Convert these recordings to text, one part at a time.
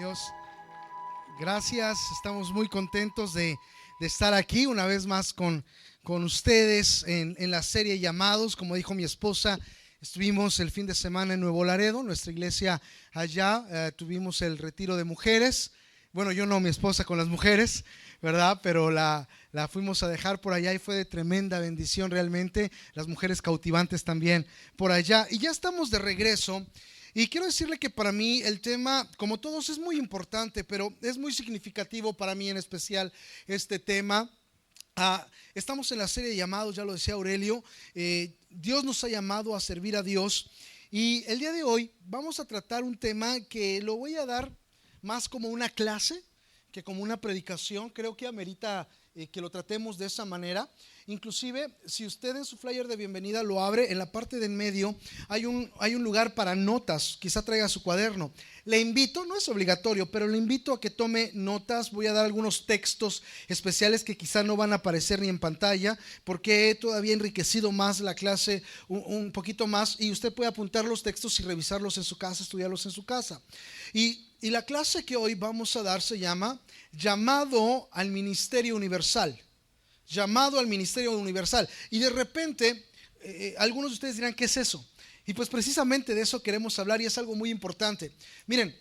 Dios. Gracias, estamos muy contentos de estar aquí una vez más con ustedes en la serie Llamados. Como dijo mi esposa, estuvimos el fin de semana en Nuevo Laredo, nuestra iglesia allá, tuvimos el retiro de mujeres. Bueno, yo no, mi esposa con las mujeres, ¿verdad? Pero la fuimos a dejar por allá y fue de tremenda bendición realmente. Las mujeres cautivantes también por allá. Y ya estamos de regreso. Y quiero decirle que para mí el tema, como todos, es muy importante, pero es muy significativo para mí en especial este tema. Estamos en la serie de Llamados, ya lo decía Aurelio. Dios nos ha llamado a servir a Dios. Y el día de hoy vamos a tratar un tema que lo voy a dar más como una clase que como una predicación. Creo que amerita que lo tratemos de esa manera. Inclusive, si usted en su flyer de bienvenida lo abre, en la parte de en medio hay un lugar para notas. Quizá traiga su cuaderno. Le invito, no es obligatorio, pero le invito a que tome notas. Voy a dar algunos textos especiales que quizá no van a aparecer ni en pantalla, porque he todavía enriquecido más la clase un poquito más, y usted puede apuntar los textos y revisarlos en su casa, estudiarlos en su casa. Y la clase que hoy vamos a dar se llama Llamado al Ministerio Universal. Llamado al Ministerio Universal. Y de repente algunos de ustedes dirán, ¿qué es eso? Y pues precisamente de eso queremos hablar, y es algo muy importante. Miren,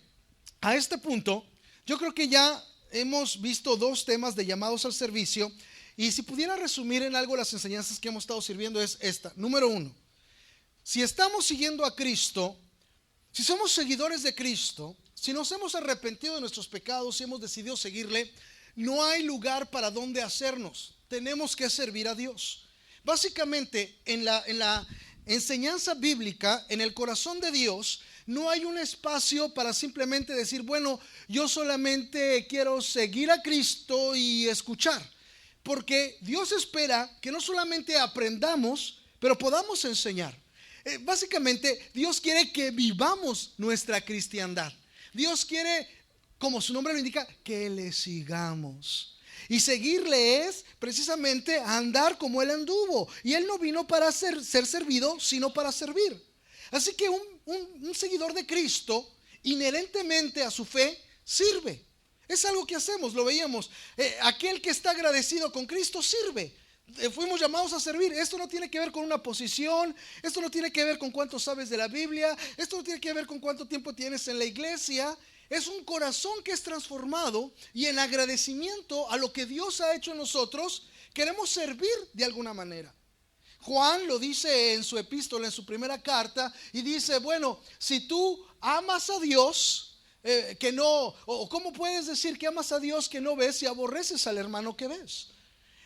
a este punto yo creo que ya hemos visto dos temas de llamados al servicio, y si pudiera resumir en algo las enseñanzas que hemos estado sirviendo es esta. Número uno, si estamos siguiendo a Cristo, si somos seguidores de Cristo, si nos hemos arrepentido de nuestros pecados y hemos decidido seguirle, no hay lugar para donde hacernos. Tenemos que servir a Dios. Básicamente, en la enseñanza bíblica, en el corazón de Dios, no hay un espacio para simplemente decir, bueno, yo solamente quiero seguir a Cristo y escuchar. Porque Dios espera que no solamente aprendamos, pero podamos enseñar. Básicamente, Dios quiere que vivamos nuestra cristiandad. Dios quiere, como su nombre lo indica, que le sigamos. Y seguirle es precisamente andar como Él anduvo. Y Él no vino para ser servido, sino para servir. Así que un seguidor de Cristo, inherentemente a su fe, sirve. Es algo que hacemos, lo veíamos. Aquel que está agradecido con Cristo sirve. Fuimos llamados a servir. Esto no tiene que ver con una posición. Esto no tiene que ver con cuánto sabes de la Biblia. Esto no tiene que ver con cuánto tiempo tienes en la iglesia. Es un corazón que es transformado, y en agradecimiento a lo que Dios ha hecho en nosotros, queremos servir de alguna manera. Juan lo dice en su epístola, en su primera carta, y dice, bueno, si tú amas a Dios, que no, o ¿cómo puedes decir que amas a Dios que no ves y aborreces al hermano que ves?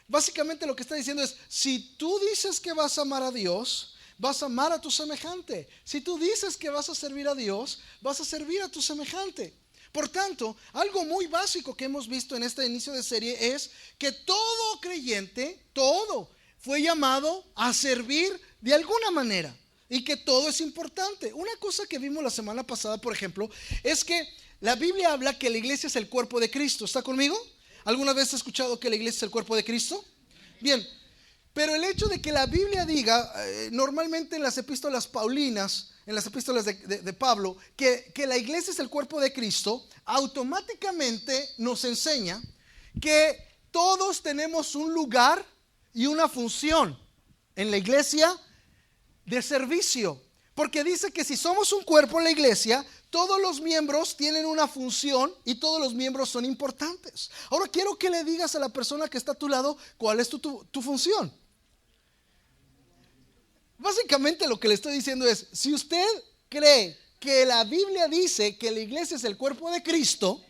Básicamente lo que está diciendo es, si tú dices que vas a amar a Dios, vas a amar a tu semejante. Si tú dices que vas a servir a Dios, vas a servir a tu semejante. Por tanto, algo muy básico que hemos visto en este inicio de serie es que todo creyente, todo, fue llamado a servir de alguna manera, y que todo es importante. Una cosa que vimos la semana pasada, por ejemplo, es que la Biblia habla que la iglesia es el cuerpo de Cristo. ¿Está conmigo? ¿Alguna vez has escuchado que la iglesia es el cuerpo de Cristo? Bien. Pero el hecho de que la Biblia diga, normalmente en las epístolas paulinas, en las epístolas de Pablo, que la iglesia es el cuerpo de Cristo, automáticamente nos enseña que todos tenemos un lugar y una función en la iglesia de servicio. Porque dice que si somos un cuerpo en la iglesia, todos los miembros tienen una función y todos los miembros son importantes. Ahora quiero que le digas a la persona que está a tu lado, ¿cuál es tu función? Básicamente lo que le estoy diciendo es, si usted cree que la Biblia dice que la iglesia es el cuerpo de Cristo,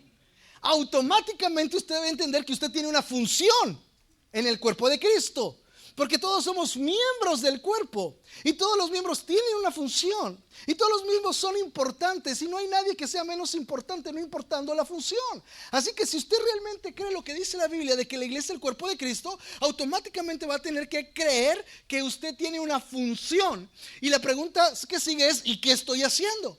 automáticamente usted debe entender que usted tiene una función en el cuerpo de Cristo. Porque todos somos miembros del cuerpo, y todos los miembros tienen una función, y todos los miembros son importantes, y no hay nadie que sea menos importante, no importando la función. Así que si usted realmente cree lo que dice la Biblia de que la iglesia es el cuerpo de Cristo, automáticamente va a tener que creer que usted tiene una función. Y la pregunta que sigue es, ¿y qué estoy haciendo?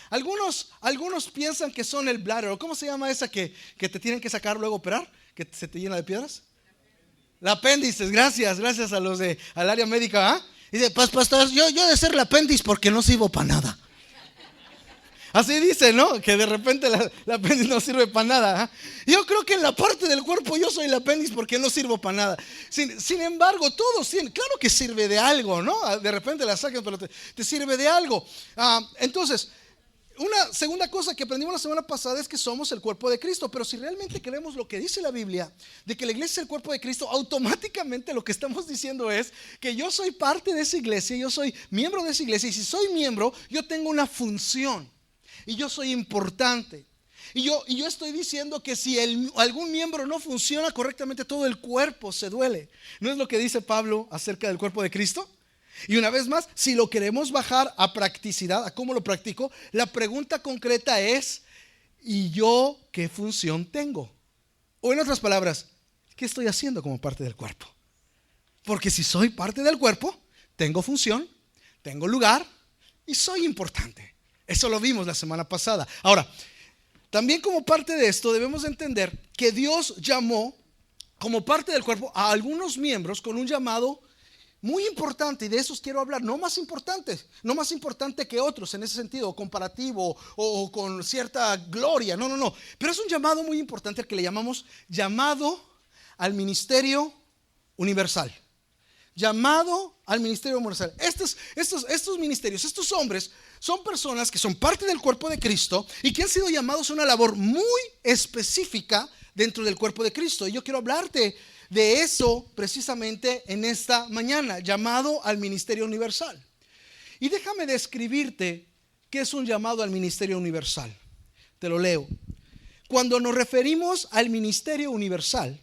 Algunos piensan que son el bladder, o ¿cómo se llama esa que te tienen que sacar luego operar? ¿Que se te llena de piedras? La apéndice, gracias a los al área médica. Dice, pastor, yo de ser el apéndice porque no sirvo para nada. Así dice, ¿no? Que de repente la apéndice no sirve para nada. Yo creo que en la parte del cuerpo yo soy el apéndice porque no sirvo para nada. Sin embargo, todos tienen, claro que sirve de algo, ¿no? De repente la sacan, pero te sirve de algo. Entonces, una segunda cosa que aprendimos la semana pasada es que somos el cuerpo de Cristo. Pero si realmente creemos lo que dice la Biblia, de que la iglesia es el cuerpo de Cristo, automáticamente lo que estamos diciendo es que yo soy parte de esa iglesia, yo soy miembro de esa iglesia. Y si soy miembro, yo tengo una función y yo soy importante. Y yo estoy diciendo que si algún miembro no funciona correctamente, todo el cuerpo se duele. ¿No es lo que dice Pablo acerca del cuerpo de Cristo? Y una vez más, si lo queremos bajar a practicidad, a cómo lo practico, la pregunta concreta es: ¿y yo qué función tengo? O en otras palabras, ¿qué estoy haciendo como parte del cuerpo? Porque si soy parte del cuerpo, tengo función, tengo lugar y soy importante. Eso lo vimos la semana pasada. Ahora, también como parte de esto debemos entender que Dios llamó como parte del cuerpo a algunos miembros con un llamado muy importante, y de esos quiero hablar. No más importante que otros en ese sentido, comparativo o con cierta gloria. No. Pero es un llamado muy importante al que le llamamos llamado al ministerio universal. Llamado al ministerio universal. Estos ministerios, estos hombres son personas que son parte del cuerpo de Cristo y que han sido llamados a una labor muy específica dentro del cuerpo de Cristo. Y yo quiero hablarte de eso precisamente en esta mañana, llamado al ministerio universal. Y déjame describirte qué es un llamado al ministerio universal. Te lo leo. Cuando nos referimos al ministerio universal,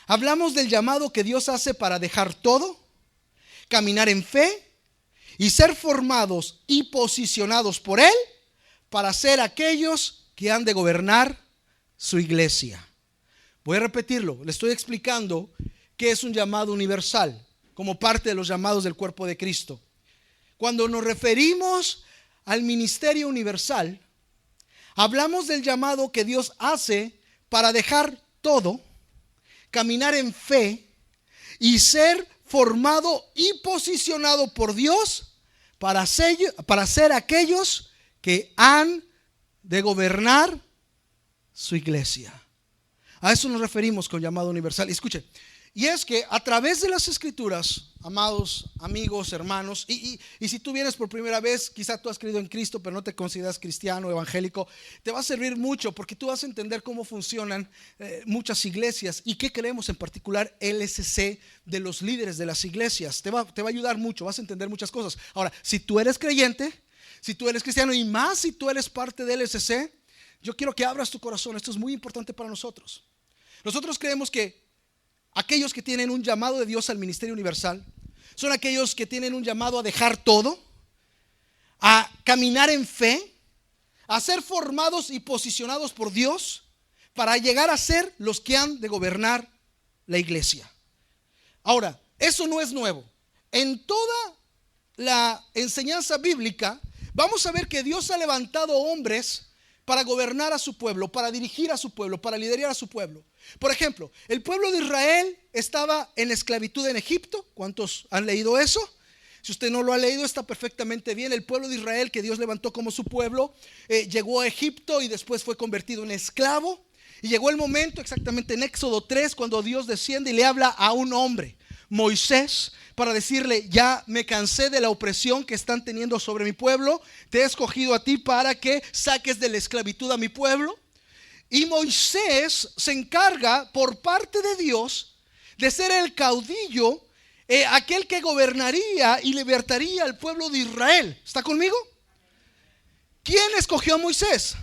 hablamos del llamado que Dios hace para dejar todo, caminar en fe y ser formados y posicionados por Él para ser aquellos que han de gobernar su iglesia. Voy a repetirlo, le estoy explicando qué es un llamado universal como parte de los llamados del cuerpo de Cristo. Cuando nos referimos al ministerio universal, hablamos del llamado que Dios hace para dejar todo, caminar en fe y ser formado y posicionado por Dios para ser aquellos que han de gobernar su iglesia. A eso nos referimos con llamado universal. Escuche, y es que a través de las escrituras, amados amigos, hermanos, y si tú vienes por primera vez, quizá tú has creído en Cristo pero no te consideras cristiano, evangélico, te va a servir mucho porque tú vas a entender cómo funcionan muchas iglesias y qué creemos en particular LSC de los líderes de las iglesias. Te va a ayudar mucho, vas a entender muchas cosas. Ahora, si tú eres creyente, si tú eres cristiano y más si tú eres parte de LSC, yo quiero que abras tu corazón. Esto es muy importante para nosotros. Nosotros creemos que aquellos que tienen un llamado de Dios al ministerio universal son aquellos que tienen un llamado a dejar todo, a caminar en fe, a ser formados y posicionados por Dios para llegar a ser los que han de gobernar la iglesia. Ahora, eso no es nuevo. En toda la enseñanza bíblica vamos a ver que Dios ha levantado hombres para gobernar a su pueblo, para dirigir a su pueblo, para liderar a su pueblo. Por ejemplo, el pueblo de Israel estaba en esclavitud en Egipto. ¿Cuántos han leído eso? Si usted no lo ha leído, está perfectamente bien. El pueblo de Israel que Dios levantó como su pueblo llegó a Egipto y después fue convertido en esclavo. Y llegó el momento exactamente en Éxodo 3 cuando Dios desciende y le habla a un hombre, Moisés, para decirle: ya me cansé de la opresión que están teniendo sobre mi pueblo, te he escogido a ti para que saques de la esclavitud a mi pueblo. Y Moisés se encarga por parte de Dios de ser el caudillo, aquel que gobernaría y libertaría al pueblo de Israel. ¿Está conmigo? ¿Quién escogió a Moisés?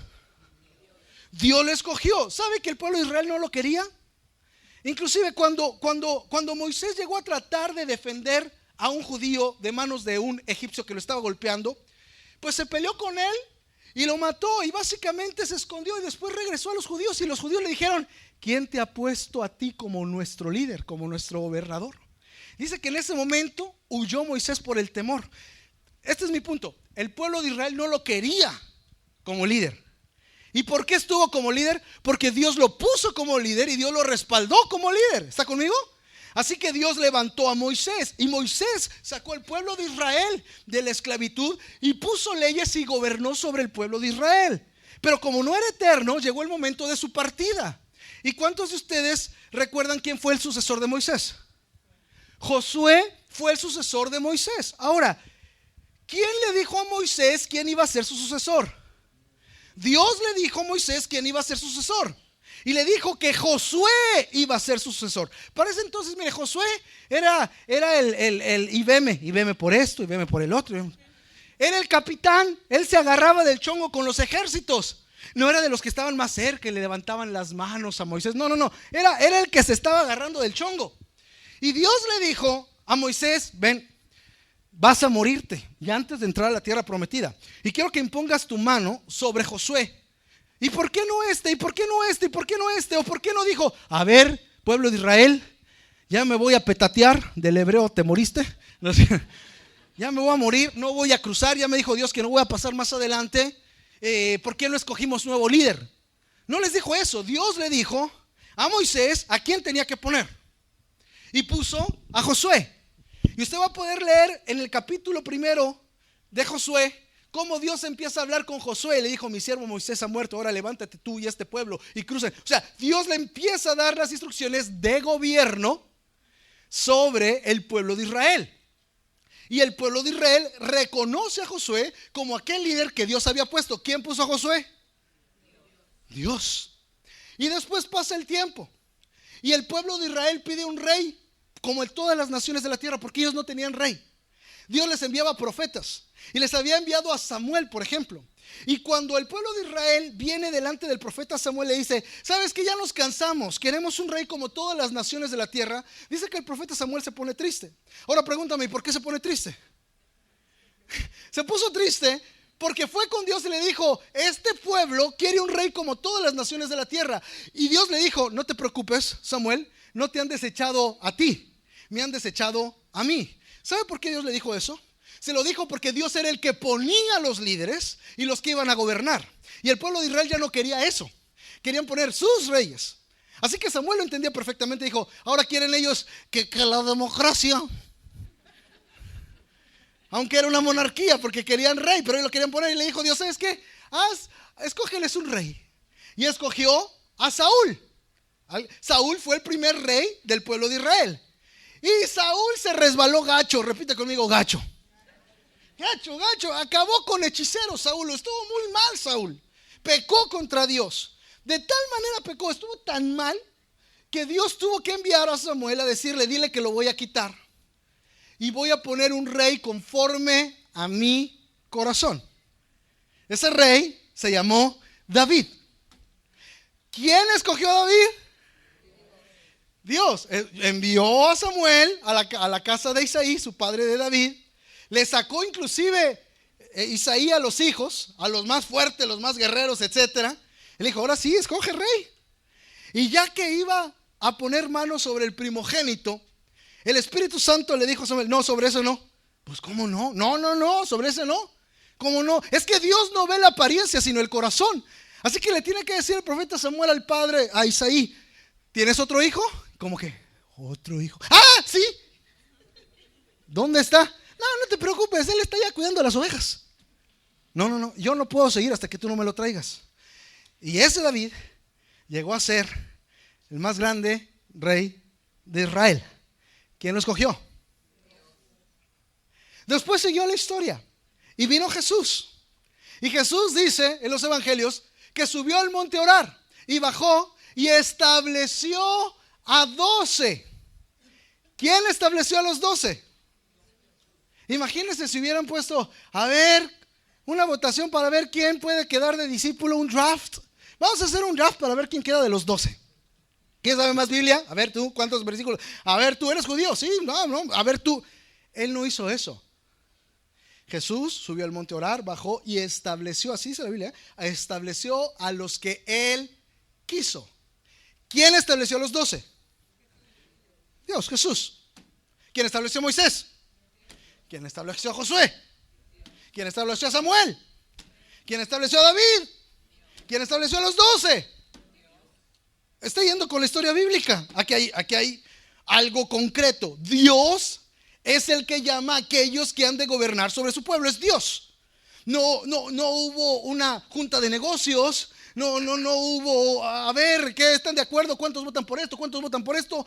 Dios lo escogió. ¿Sabe que el pueblo de Israel no lo quería? Inclusive cuando Moisés llegó a tratar de defender a un judío de manos de un egipcio que lo estaba golpeando, pues se peleó con él y lo mató, y básicamente se escondió, y después regresó a los judíos y los judíos le dijeron: ¿quién te ha puesto a ti como nuestro líder, como nuestro gobernador? Dice que en ese momento huyó Moisés por el temor. Este es mi punto. El pueblo de Israel no lo quería como líder. ¿Y por qué estuvo como líder? Porque Dios lo puso como líder y Dios lo respaldó como líder. ¿Está conmigo? Así que Dios levantó a Moisés, y Moisés sacó al pueblo de Israel de la esclavitud y puso leyes y gobernó sobre el pueblo de Israel. Pero como no era eterno, llegó el momento de su partida. ¿Y cuántos de ustedes recuerdan quién fue el sucesor de Moisés? Josué fue el sucesor de Moisés. Ahora, ¿quién le dijo a Moisés quién iba a ser su sucesor? Dios le dijo a Moisés quién iba a ser su sucesor. Y le dijo que Josué iba a ser su sucesor. Para ese entonces, mire, Josué era y veme por esto, y veme por el otro. Era el capitán. Él se agarraba del chongo con los ejércitos. No era de los que estaban más cerca y le levantaban las manos a Moisés. No. Era el que se estaba agarrando del chongo. Y Dios le dijo a Moisés: ven, vas a morirte y antes de entrar a la tierra prometida. Y quiero que impongas tu mano sobre Josué. ¿Y por qué no este? ¿Y por qué no este? ¿Y por qué no este? ¿O por qué no dijo: a ver, pueblo de Israel, ya me voy a petatear? Del hebreo, ¿te moriste? No sé. Ya me voy a morir, no voy a cruzar. Ya me dijo Dios que no voy a pasar más adelante. ¿Por qué no escogimos nuevo líder? No les dijo eso. Dios le dijo a Moisés a quién tenía que poner. Y puso a Josué. Y usted va a poder leer en el capítulo 1 de Josué cómo Dios empieza a hablar con Josué. Le dijo: mi siervo Moisés ha muerto, ahora levántate tú y este pueblo y crucen. O sea, Dios le empieza a dar las instrucciones de gobierno sobre el pueblo de Israel. Y el pueblo de Israel reconoce a Josué como aquel líder que Dios había puesto. ¿Quién puso a Josué? Dios. Y después pasa el tiempo y el pueblo de Israel pide un rey, como en todas las naciones de la tierra, porque ellos no tenían rey. Dios les enviaba profetas y les había enviado a Samuel, por ejemplo. Y cuando el pueblo de Israel viene delante del profeta Samuel, le dice: sabes que ya nos cansamos, queremos un rey como todas las naciones de la tierra. Dice que el profeta Samuel se pone triste. Ahora pregúntame, ¿por qué se pone triste? Se puso triste porque fue con Dios y le dijo: este pueblo quiere un rey como todas las naciones de la tierra. Y Dios le dijo: no te preocupes, Samuel, no te han desechado a ti, me han desechado a mí. ¿Sabe por qué Dios le dijo eso? Se lo dijo porque Dios era el que ponía a los líderes y los que iban a gobernar. Y el pueblo de Israel ya no quería eso. Querían poner sus reyes. Así que Samuel lo entendía perfectamente. Dijo: ahora quieren ellos que la democracia, aunque era una monarquía, porque querían rey, pero ellos lo querían poner. Y le dijo Dios: ¿sabes qué? Escógeles un rey. Y escogió a Saúl. Saúl fue el primer rey del pueblo de Israel. Y Saúl se resbaló gacho. Repite conmigo: gacho. Gacho. Acabó con hechiceros Saúl. Estuvo muy mal Saúl. Pecó contra Dios. De tal manera pecó, estuvo tan mal, que Dios tuvo que enviar a Samuel a decirle: dile que lo voy a quitar y voy a poner un rey conforme a mi corazón. Ese rey se llamó David. ¿Quién escogió a David? Dios. Envió a Samuel a la casa de Isaí, su padre de David. Le sacó inclusive Isaí a los hijos, a los más fuertes, los más guerreros, etcétera. Él dijo: ahora sí, escoge rey. Y ya que iba a poner mano sobre el primogénito, el Espíritu Santo le dijo a Samuel: no, sobre eso no. Pues ¿cómo no? No, sobre ese no. ¿Cómo no? Es que Dios no ve la apariencia, sino el corazón. Así que le tiene que decir el profeta Samuel al padre, a Isaí: ¿tienes otro hijo? ¿Cómo que? ¿Otro hijo? ¡Ah, sí! ¿Dónde está? No te preocupes, él está ya cuidando a las ovejas. No, yo no puedo seguir hasta que tú no me lo traigas. Y ese David llegó a ser el más grande rey de Israel. ¿Quién lo escogió? Después siguió la historia y vino Jesús. Y Jesús dice en los evangelios que subió al monte a orar y bajó y estableció a 12. ¿Quién estableció a los 12? Imagínense si hubieran puesto a ver una votación para ver quién puede quedar de discípulo, un draft. Vamos a hacer un draft para ver quién queda de los 12. ¿Quién sabe más Biblia? A ver tú, ¿cuántos versículos? A ver tú, ¿eres judío? Sí, no, a ver tú. Él no hizo eso. Jesús subió al monte a orar, bajó y estableció, así dice la Biblia, estableció a los que él quiso. ¿Quién estableció a los 12? Dios, Jesús. ¿Quién estableció a Moisés? ¿Quién estableció a Josué? ¿Quién estableció a Samuel? ¿Quién estableció a David? ¿Quién estableció a los 12? Está yendo con la historia bíblica. Aquí hay algo concreto. Dios es el que llama a aquellos que han de gobernar sobre su pueblo. Es Dios. No hubo una junta de negocios. No hubo, a ver, ¿qué están de acuerdo? ¿Cuántos votan por esto? ¿Cuántos votan por esto?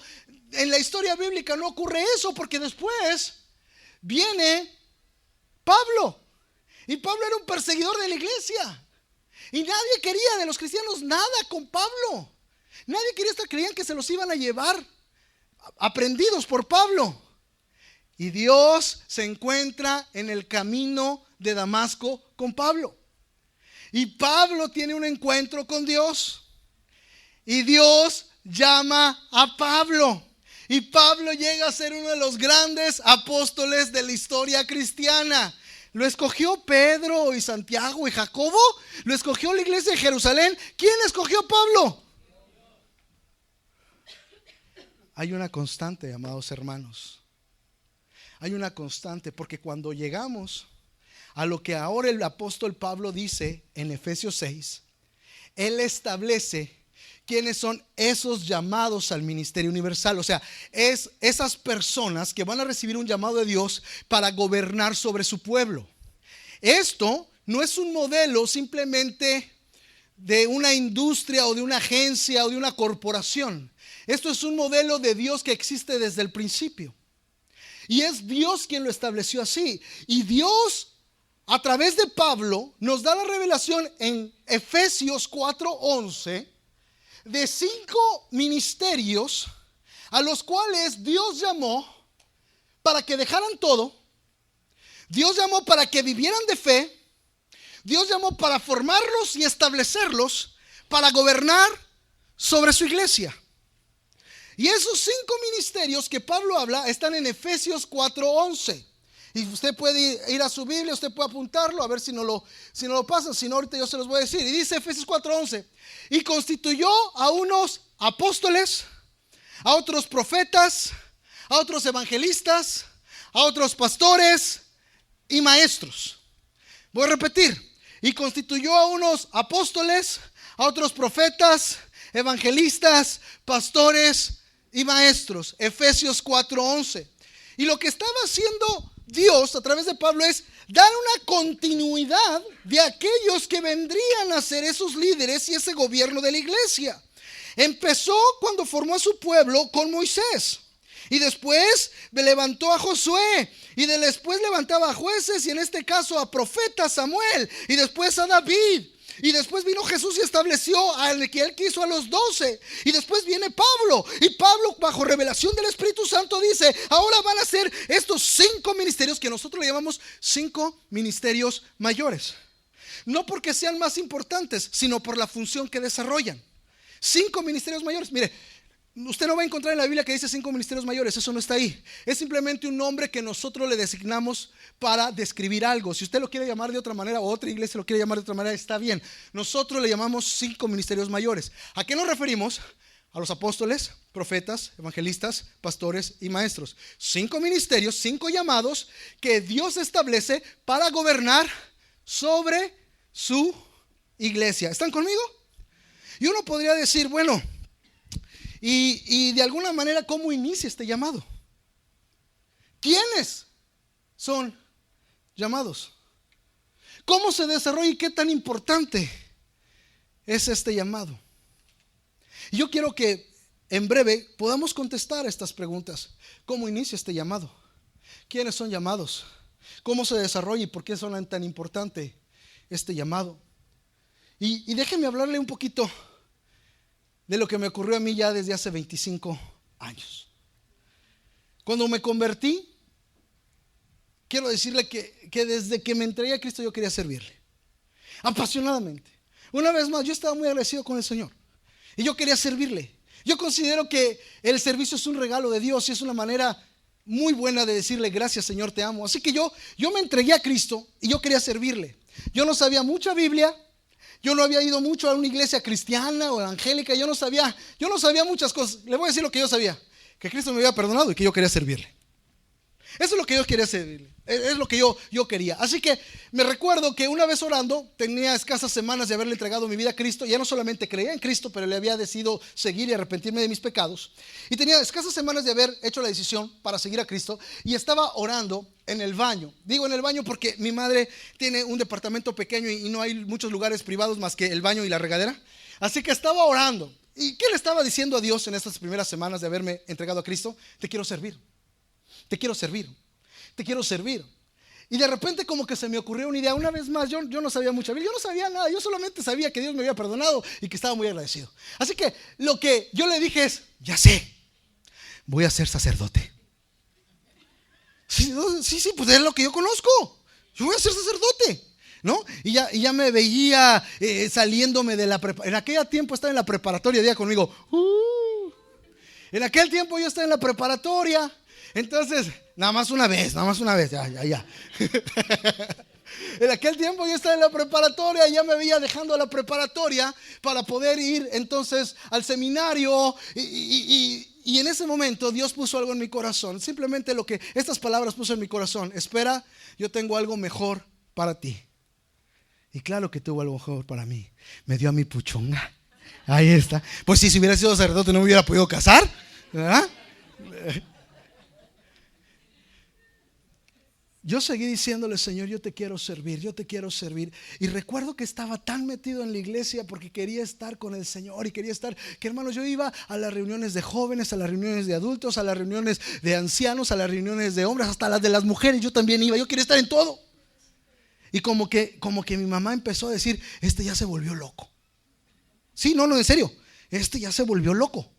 En la historia bíblica no ocurre eso, porque después viene Pablo. Y Pablo era un perseguidor de la iglesia. Y nadie quería de los cristianos nada con Pablo. Nadie quería estar, creían que se los iban a llevar aprendidos por Pablo. Y Dios se encuentra en el camino de Damasco con Pablo. Y Pablo tiene un encuentro con Dios. Y Dios llama a Pablo. Y Pablo llega a ser uno de los grandes apóstoles de la historia cristiana. ¿Lo escogió Pedro y Santiago y Jacobo? ¿Lo escogió la iglesia de Jerusalén? ¿Quién escogió a Pablo? Hay una constante, amados hermanos. Hay una constante, porque cuando llegamos a lo que ahora el apóstol Pablo dice en Efesios 6, él establece quiénes son esos llamados al ministerio universal. O sea, es esas personas que van a recibir un llamado de Dios para gobernar sobre su pueblo. Esto no es un modelo simplemente de una industria o de una agencia o de una corporación. Esto es un modelo de Dios que existe desde el principio. Y es Dios quien lo estableció así. Y Dios, a través de Pablo, nos da la revelación en Efesios 4:11 de 5 ministerios a los cuales Dios llamó para que dejaran todo. Dios llamó para que vivieran de fe. Dios llamó para formarlos y establecerlos para gobernar sobre su iglesia. Y esos 5 ministerios que Pablo habla están en Efesios 4:11. Y usted puede ir a su Biblia, usted puede apuntarlo, a ver si no lo pasan. Si no, ahorita yo se los voy a decir. Y dice Efesios 4:11: y constituyó a unos apóstoles, a otros profetas, a otros evangelistas, a otros pastores y maestros. Voy a repetir: y constituyó a unos apóstoles, a otros profetas, evangelistas, pastores y maestros. Efesios 4:11. Y lo que estaba haciendo Dios a través de Pablo es dar una continuidad de aquellos que vendrían a ser esos líderes y ese gobierno de la iglesia. Empezó cuando formó a su pueblo con Moisés. Y después levantó a Josué. Y después levantaba a jueces, y en este caso a profeta Samuel. Y después a David. Y después vino Jesús y estableció al que él quiso a los 12. Y después viene Pablo. Y Pablo, bajo revelación del Espíritu Santo, dice: ahora van a ser estos 5 ministerios que nosotros le llamamos 5 ministerios mayores. No porque sean más importantes, sino por la función que desarrollan. 5 ministerios mayores. Mire, usted no va a encontrar en la Biblia que dice 5 ministerios mayores. Eso no está ahí. Es simplemente un nombre que nosotros le designamos para describir algo. Si usted lo quiere llamar de otra manera, o otra iglesia lo quiere llamar de otra manera, está bien. Nosotros le llamamos 5 ministerios mayores. ¿A qué nos referimos? A los apóstoles, profetas, evangelistas, pastores y maestros. 5 ministerios, 5 llamados que Dios establece para gobernar sobre su iglesia. ¿Están conmigo? Y uno podría decir, bueno, y de alguna manera, ¿cómo inicia este llamado? ¿Quiénes son llamados? ¿Cómo se desarrolla y qué tan importante es este llamado? Y yo quiero que en breve podamos contestar estas preguntas. ¿Cómo inicia este llamado? ¿Quiénes son llamados? ¿Cómo se desarrolla y por qué son tan importante este llamado? Y déjenme hablarle un poquito de lo que me ocurrió a mí ya desde hace 25 años. Cuando me convertí, quiero decirle que desde que me entregué a Cristo yo quería servirle apasionadamente. Una vez más, yo estaba muy agradecido con el Señor y yo quería servirle. Yo considero que el servicio es un regalo de Dios y es una manera muy buena de decirle: gracias, Señor, te amo. Así que yo me entregué a Cristo y yo quería servirle. Yo no sabía mucha Biblia. Yo no había ido mucho a una iglesia cristiana o evangélica. Yo no sabía muchas cosas. Le voy a decir lo que yo sabía: que Cristo me había perdonado y que yo quería servirle. Eso es lo que yo quería hacer. Es lo que yo quería. Así que me recuerdo que una vez orando, tenía escasas semanas de haberle entregado mi vida a Cristo. Ya no solamente creía en Cristo, pero le había decidido seguir y arrepentirme de mis pecados. Y tenía escasas semanas de haber hecho la decisión para seguir a Cristo. Y estaba orando en el baño. Digo en el baño porque mi madre tiene un departamento pequeño y no hay muchos lugares privados más que el baño y la regadera. Así que estaba orando. ¿Y qué le estaba diciendo a Dios en estas primeras semanas de haberme entregado a Cristo? Te quiero servir. Te quiero servir. Te quiero servir. Y de repente como que se me ocurrió una idea. Una vez más, yo no sabía mucha Biblia, yo no sabía nada. Yo solamente sabía que Dios me había perdonado y que estaba muy agradecido. Así que lo que yo le dije es, ya sé, voy a ser sacerdote. Sí, pues es lo que yo conozco. Yo voy a ser sacerdote, ¿no? Y ya me veía saliéndome de la preparación. En aquel tiempo estaba en la preparatoria, diga conmigo. En aquel tiempo yo estaba en la preparatoria. Entonces, nada más una vez, ya. En aquel tiempo yo estaba en la preparatoria, ya me veía dejando la preparatoria para poder ir entonces al seminario y en ese momento Dios puso algo en mi corazón. Simplemente lo que estas palabras puso en mi corazón: espera, yo tengo algo mejor para ti. Y claro que tuvo algo mejor para mí. Me dio a mi puchonga. Ahí está. Pues si hubiera sido sacerdote no me hubiera podido casar, ¿verdad? Yo seguí diciéndole, Señor, yo te quiero servir, yo te quiero servir. Y recuerdo que estaba tan metido en la iglesia porque quería estar con el Señor y quería estar, que hermanos, yo iba a las reuniones de jóvenes, a las reuniones de adultos, a las reuniones de ancianos, a las reuniones de hombres, hasta las de las mujeres. Yo también iba, yo quería estar en todo. Y como que mi mamá empezó a decir, este ya se volvió loco. Sí, no, en serio, este ya se volvió loco.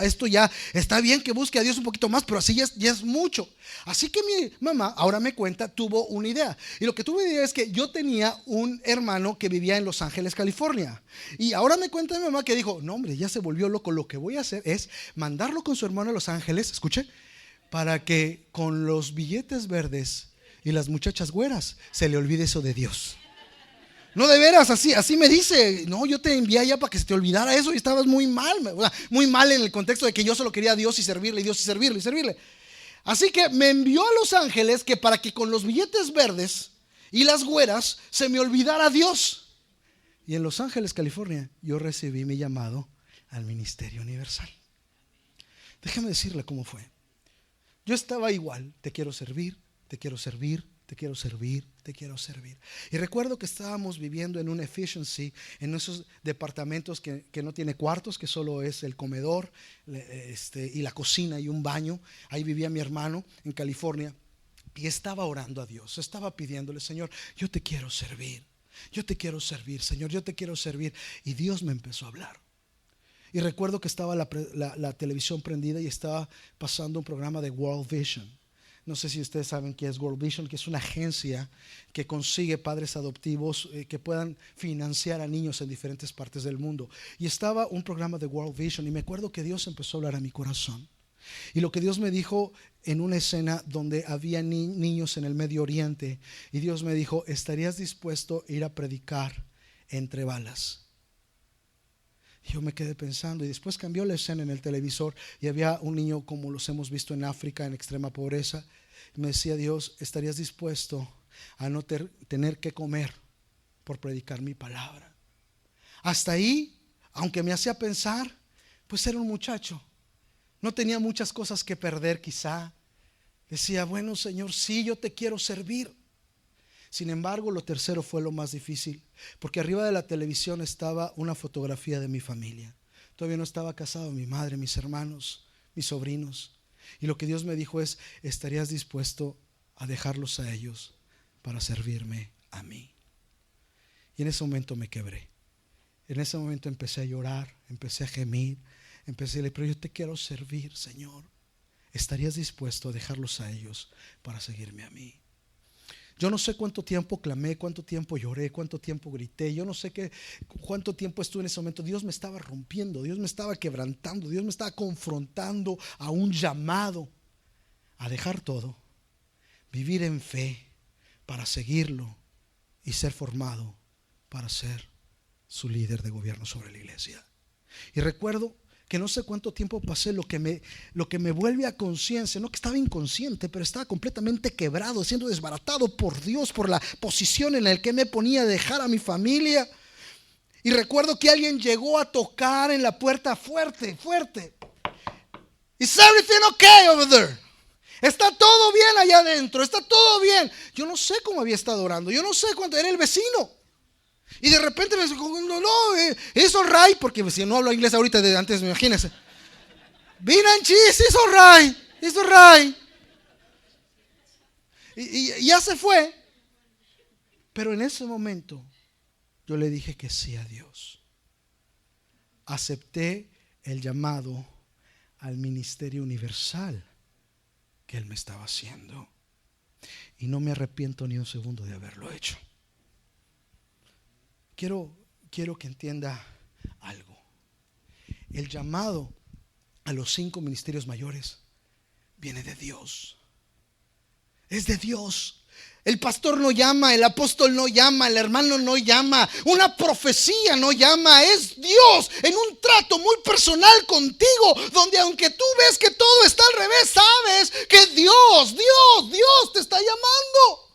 Esto ya está bien que busque a Dios un poquito más, pero así ya es mucho. Así que mi mamá, ahora me cuenta, tuvo una idea. Y lo que tuvo idea es que yo tenía un hermano que vivía en Los Ángeles, California. Y ahora me cuenta mi mamá que dijo, no hombre, ya se volvió loco. Lo que voy a hacer es mandarlo con su hermano a Los Ángeles, escuche, para que con los billetes verdes y las muchachas güeras se le olvide eso de Dios. No, de veras, así me dice. No, yo te envié allá para que se te olvidara eso y estabas muy mal. Muy mal en el contexto de que yo solo quería a Dios y servirle, y servirle. Así que me envió a Los Ángeles que para que con los billetes verdes y las güeras se me olvidara a Dios. Y en Los Ángeles, California, yo recibí mi llamado al Ministerio Universal. Déjeme decirle cómo fue. Yo estaba igual, te quiero servir, te quiero servir, te quiero servir, te quiero servir. Y recuerdo que estábamos viviendo en un efficiency, en esos departamentos que no tiene cuartos, que solo es el comedor y la cocina y un baño. Ahí vivía mi hermano en California. Y estaba orando a Dios, estaba pidiéndole, Señor, yo te quiero servir, Señor, yo te quiero servir. Y Dios me empezó a hablar. Y recuerdo que estaba la televisión prendida y estaba pasando un programa de World Vision. No sé si ustedes saben qué es World Vision, que es una agencia que consigue padres adoptivos que puedan financiar a niños en diferentes partes del mundo. Y estaba un programa de World Vision y me acuerdo que Dios empezó a hablar a mi corazón. Y lo que Dios me dijo en una escena donde había niños en el Medio Oriente, y Dios me dijo, ¿estarías dispuesto a ir a predicar entre balas? Yo me quedé pensando y después cambió la escena en el televisor y había un niño como los hemos visto en África en extrema pobreza. Y me decía Dios, ¿estarías dispuesto a no tener que comer por predicar mi palabra? Hasta ahí, aunque me hacía pensar, pues era un muchacho, no tenía muchas cosas que perder quizá. Decía, bueno Señor, sí, yo te quiero servir. Sin embargo, lo tercero fue lo más difícil, porque arriba de la televisión estaba una fotografía de mi familia. Todavía no estaba casado, mi madre, mis hermanos, mis sobrinos. Y lo que Dios me dijo es, ¿estarías dispuesto a dejarlos a ellos para servirme a mí? Y en ese momento me quebré. En ese momento empecé a llorar, empecé a gemir, empecé a decirle, pero yo te quiero servir, Señor. ¿Estarías dispuesto a dejarlos a ellos para seguirme a mí? Yo no sé cuánto tiempo clamé, cuánto tiempo lloré, cuánto tiempo grité. Yo no sé cuánto tiempo estuve en ese momento. Dios me estaba rompiendo, Dios me estaba quebrantando, Dios me estaba confrontando a un llamado a dejar todo, vivir en fe para seguirlo y ser formado para ser su líder de gobierno sobre la iglesia. Y recuerdo que no sé cuánto tiempo pasé, lo que me vuelve a conciencia, no que estaba inconsciente, pero estaba completamente quebrado, siendo desbaratado por Dios, por la posición en la que me ponía de dejar a mi familia. Y recuerdo que alguien llegó a tocar en la puerta fuerte, fuerte. Is everything okay over there? Está todo bien allá adentro, está todo bien. Yo no sé cómo había estado orando, yo no sé cuánto era el vecino. Y de repente me dice, no, it's alright, porque si no hablo inglés ahorita de antes, imagínense. Bean and cheese, it's alright. Y ya se fue. Pero en ese momento yo le dije que sí a Dios. Acepté el llamado al ministerio universal que Él me estaba haciendo. Y no me arrepiento ni un segundo de haberlo hecho. Quiero que entienda algo. El llamado a los 5 ministerios mayores viene de Dios. Es de Dios. El pastor no llama, el apóstol no llama, el hermano no llama, una profecía no llama. Es Dios en un trato muy personal contigo, donde aunque tú ves que todo está al revés, sabes que Dios te está llamando.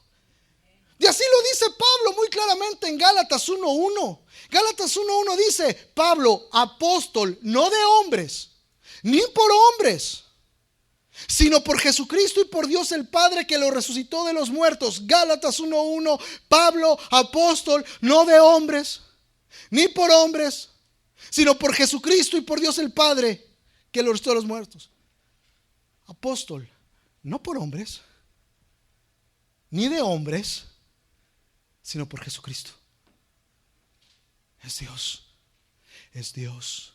Y así lo dice Pablo muy claramente en Gálatas 1:1. Gálatas 1:1 dice: Pablo, apóstol, no de hombres, ni por hombres, sino por Jesucristo y por Dios el Padre que lo resucitó de los muertos. Gálatas 1:1. Pablo, apóstol, no de hombres, ni por hombres, sino por Jesucristo y por Dios el Padre que lo resucitó de los muertos. Apóstol, no por hombres, ni de hombres, sino por Jesucristo. Es Dios. Es Dios.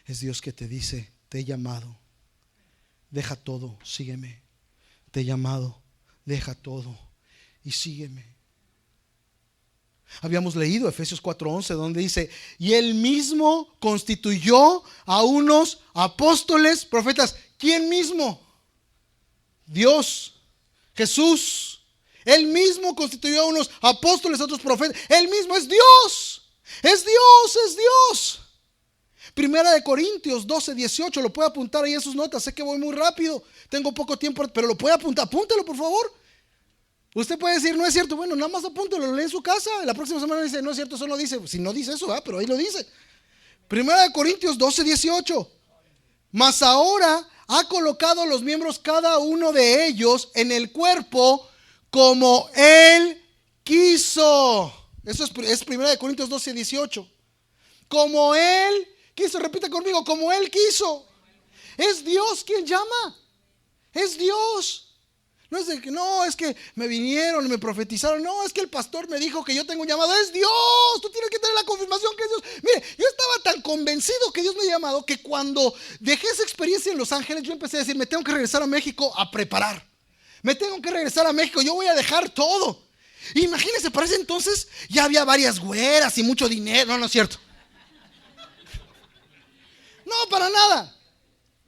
Es Dios que te dice: te he llamado, deja todo, sígueme. Te he llamado, deja todo y sígueme. Habíamos leído Efesios 4:11, donde dice: y Él mismo constituyó a unos apóstoles, profetas. ¿Quién mismo? Dios, Jesús. Él mismo constituyó a unos apóstoles, a otros profetas. Él mismo es Dios. Es Dios, es Dios. Primera de Corintios 12:18. Lo puede apuntar ahí en sus notas. Sé que voy muy rápido, tengo poco tiempo, pero lo puede apuntar. Apúntelo, por favor. Usted puede decir: no es cierto. Bueno, nada más apúntelo, lo lee en su casa. La próxima semana dice: no es cierto, eso no dice. Si no dice eso, pero ahí lo dice. Primera de Corintios 12:18. Mas ahora ha colocado los miembros, cada uno de ellos, en el cuerpo como Él quiso. Eso es Primera de Corintios 12:18. Como Él quiso. Repita conmigo: como Él quiso. Es Dios quien llama. Es Dios. No es de que no, es que me vinieron y me profetizaron. No, es que el pastor me dijo que yo tengo un llamado. Es Dios. Tú tienes que tener la confirmación que es Dios. Mire, yo estaba tan convencido que Dios me ha llamado, que cuando dejé esa experiencia en Los Ángeles, yo empecé a decir: me tengo que regresar a México a preparar. Me tengo que regresar a México. Yo voy a dejar todo. Imagínense, para ese entonces ya había varias güeras y mucho dinero. No, no es cierto. No, para nada.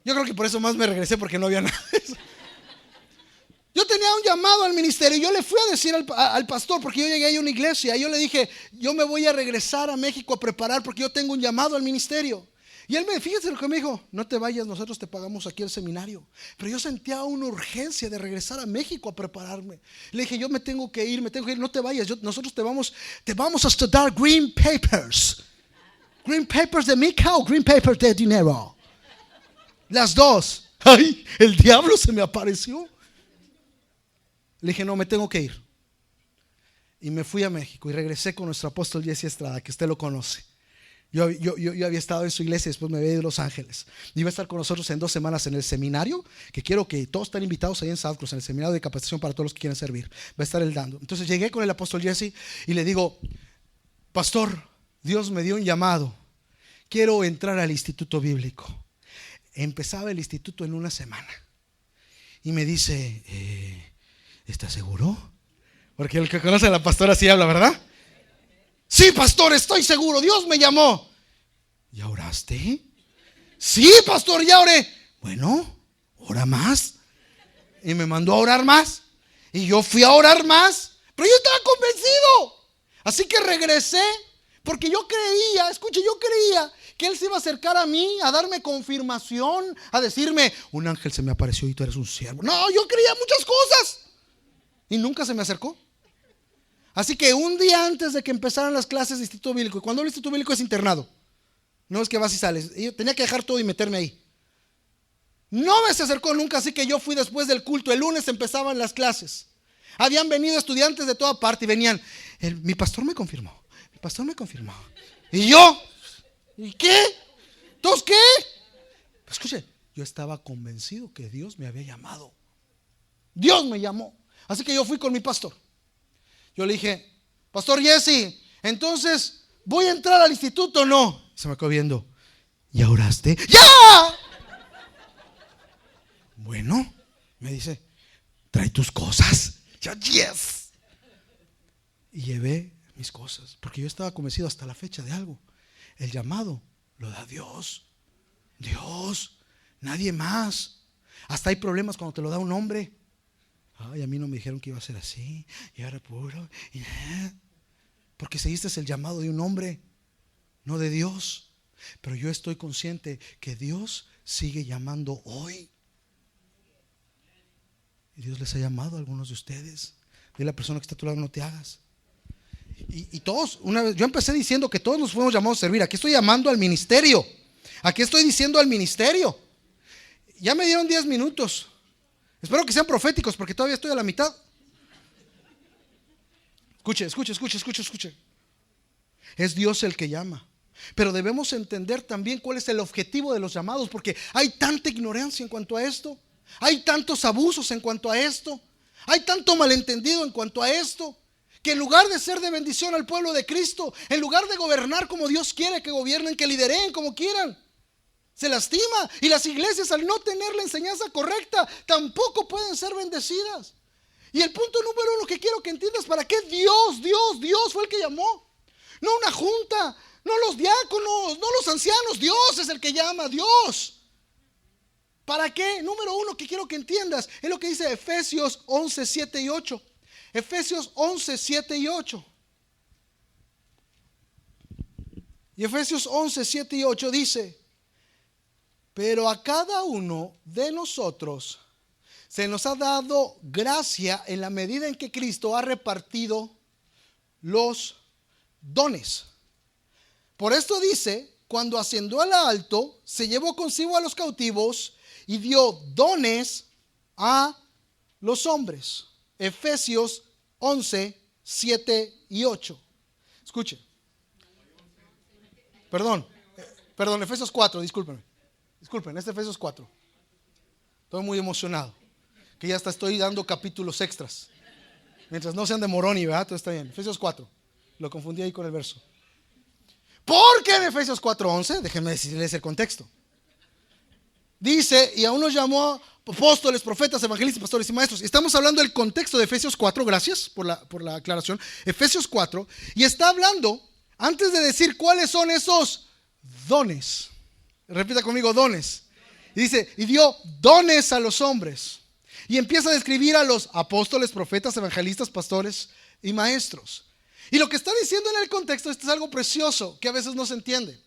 Yo creo que por eso más me regresé, porque no había nada de eso. Yo tenía un llamado al ministerio. Yo le fui a decir al pastor, porque yo llegué a una iglesia. Yo le dije: yo me voy a regresar a México a preparar, porque yo tengo un llamado al ministerio. Y él fíjese lo que me dijo: no te vayas, nosotros te pagamos aquí el seminario. Pero yo sentía una urgencia de regresar a México a prepararme. Le dije: yo me tengo que ir, no te vayas. Nosotros te vamos a estudiar green papers. Green papers de mica o green papers de dinero. Las dos. Ay, el diablo se me apareció. Le dije: no, me tengo que ir. Y me fui a México y regresé con nuestro apóstol Jesse Estrada, que usted lo conoce. Yo había estado en su iglesia, después me había ido a Los Ángeles. Iba a estar con nosotros en 2 semanas en el seminario, que quiero que todos estén invitados ahí en South Cross, en el seminario de capacitación para todos los que quieran servir. Va a estar él dando. Entonces llegué con el apóstol Jesse y le digo: pastor, Dios me dio un llamado. Quiero entrar al instituto bíblico. Empezaba el instituto en 1 semana. Y me dice: ¿estás seguro? Porque el que conoce a la pastora así habla, ¿verdad? Sí, pastor, estoy seguro, Dios me llamó. ¿Ya oraste? Sí, pastor, ya oré. Bueno, ora más. Y me mandó a orar más. Y yo fui a orar más. Pero yo estaba convencido. Así que regresé, porque yo creía que Él se iba a acercar a mí, a darme confirmación, a decirme, un ángel se me apareció y tú eres un siervo. No, yo creía muchas cosas y nunca se me acercó. Así que un día antes de que empezaran las clases de Instituto Bíblico, y cuando el Instituto Bíblico es internado, no es que vas y sales, yo tenía que dejar todo y meterme ahí. No me se acercó nunca, así que yo fui después del culto. El lunes empezaban las clases. Habían venido estudiantes de toda parte y venían, mi pastor me confirmó, mi pastor me confirmó. Y yo, ¿y qué? ¿Entonces qué? Pues escuche, yo estaba convencido que Dios me había llamado. Dios me llamó. Así que yo fui con mi pastor. Yo le dije, Pastor Jesse, entonces, ¿voy a entrar al instituto o no? Se me quedó viendo. ¿Ya oraste? ¡Ya! Bueno, me dice, trae tus cosas. Yo, yes. Y llevé mis cosas, porque yo estaba convencido hasta la fecha de algo. El llamado lo da Dios. Dios, nadie más. Hasta hay problemas cuando te lo da un hombre. Ay, a mí no me dijeron que iba a ser así. Y ahora puro. Porque seguiste el llamado de un hombre, no de Dios. Pero yo estoy consciente que Dios sigue llamando hoy. Y Dios les ha llamado a algunos de ustedes. Dile a la persona que está a tu lado, no te hagas. Y todos, una vez, yo empecé diciendo que todos nos fuimos llamados a servir. Aquí estoy llamando al ministerio. Aquí estoy diciendo al ministerio. Ya me dieron 10 minutos. Espero que sean proféticos porque todavía estoy a la mitad. Escuche. Es Dios el que llama. Pero debemos entender también cuál es el objetivo de los llamados, porque hay tanta ignorancia en cuanto a esto. Hay tantos abusos en cuanto a esto. Hay tanto malentendido en cuanto a esto, que en lugar de ser de bendición al pueblo de Cristo, en lugar de gobernar como Dios quiere que gobiernen, que lideren como quieran, se lastima. Y las iglesias, al no tener la enseñanza correcta, tampoco pueden ser bendecidas. Y el punto número uno que quiero que entiendas: ¿para qué Dios fue el que llamó? No una junta, no los diáconos, no los ancianos. Dios es el que llama, Dios. ¿Para qué? Número uno que quiero que entiendas es lo que dice Efesios 11, 7 y 8. Efesios 11, 7 y 8. Y Efesios 11, 7 y 8 dice: pero a cada uno de nosotros se nos ha dado gracia en la medida en que Cristo ha repartido los dones. Por esto dice: cuando ascendió al alto, se llevó consigo a los cautivos y dio dones a los hombres. Efesios 11, 7 y 8. Escuche. Perdón, Efesios 4, disculpen, Efesios 4. Estoy muy emocionado, que ya hasta estoy dando capítulos extras. Mientras no sean de Moroni, ¿verdad? Todo está bien. Efesios 4. Lo confundí ahí con el verso. ¿Por qué en Efesios 4:11? Déjenme decirles el contexto. Dice: y aún nos llamó apóstoles, profetas, evangelistas, pastores y maestros. Estamos hablando del contexto de Efesios 4. Gracias por la aclaración. Efesios 4. Y está hablando, antes de decir cuáles son esos dones. Repita conmigo: dones. Y dice: y dio dones a los hombres. Y empieza a describir a los apóstoles, profetas, evangelistas, pastores y maestros. Y lo que está diciendo en el contexto, esto es algo precioso que a veces no se entiende.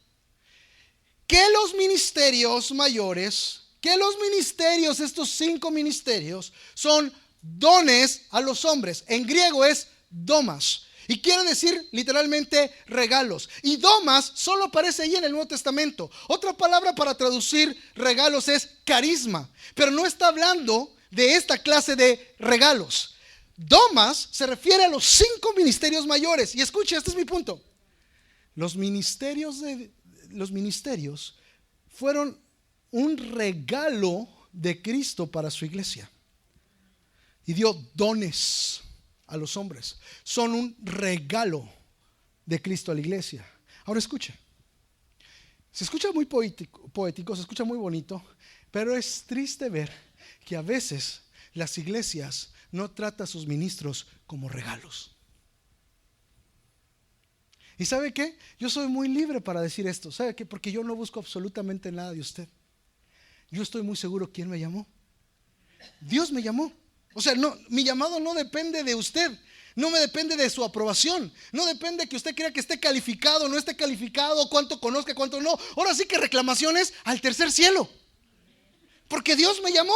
Que los ministerios mayores, estos 5 ministerios, son dones a los hombres. En griego es domas. Y quiere decir literalmente regalos. Y domas solo aparece ahí en el Nuevo Testamento. Otra palabra para traducir regalos es carisma. Pero no está hablando de esta clase de regalos. Domas se refiere a los 5 ministerios mayores. Y escuche, este es mi punto. Los ministerios fueron un regalo de Cristo para su iglesia. Y dio dones a los hombres. Son un regalo de Cristo a la iglesia. Ahora escuche. Se escucha muy poético, se escucha muy bonito, pero es triste ver que a veces las iglesias no tratan a sus ministros como regalos. ¿Y sabe qué? Yo soy muy libre para decir esto. ¿Sabe qué? Porque yo no busco absolutamente nada de usted. Yo estoy muy seguro quién me llamó. Dios me llamó. O sea, no, mi llamado no depende de usted. No me depende de su aprobación. No depende de que usted crea que esté calificado, no esté calificado, cuánto conozca, cuánto no. Ahora sí que reclamaciones al tercer cielo. Porque Dios me llamó.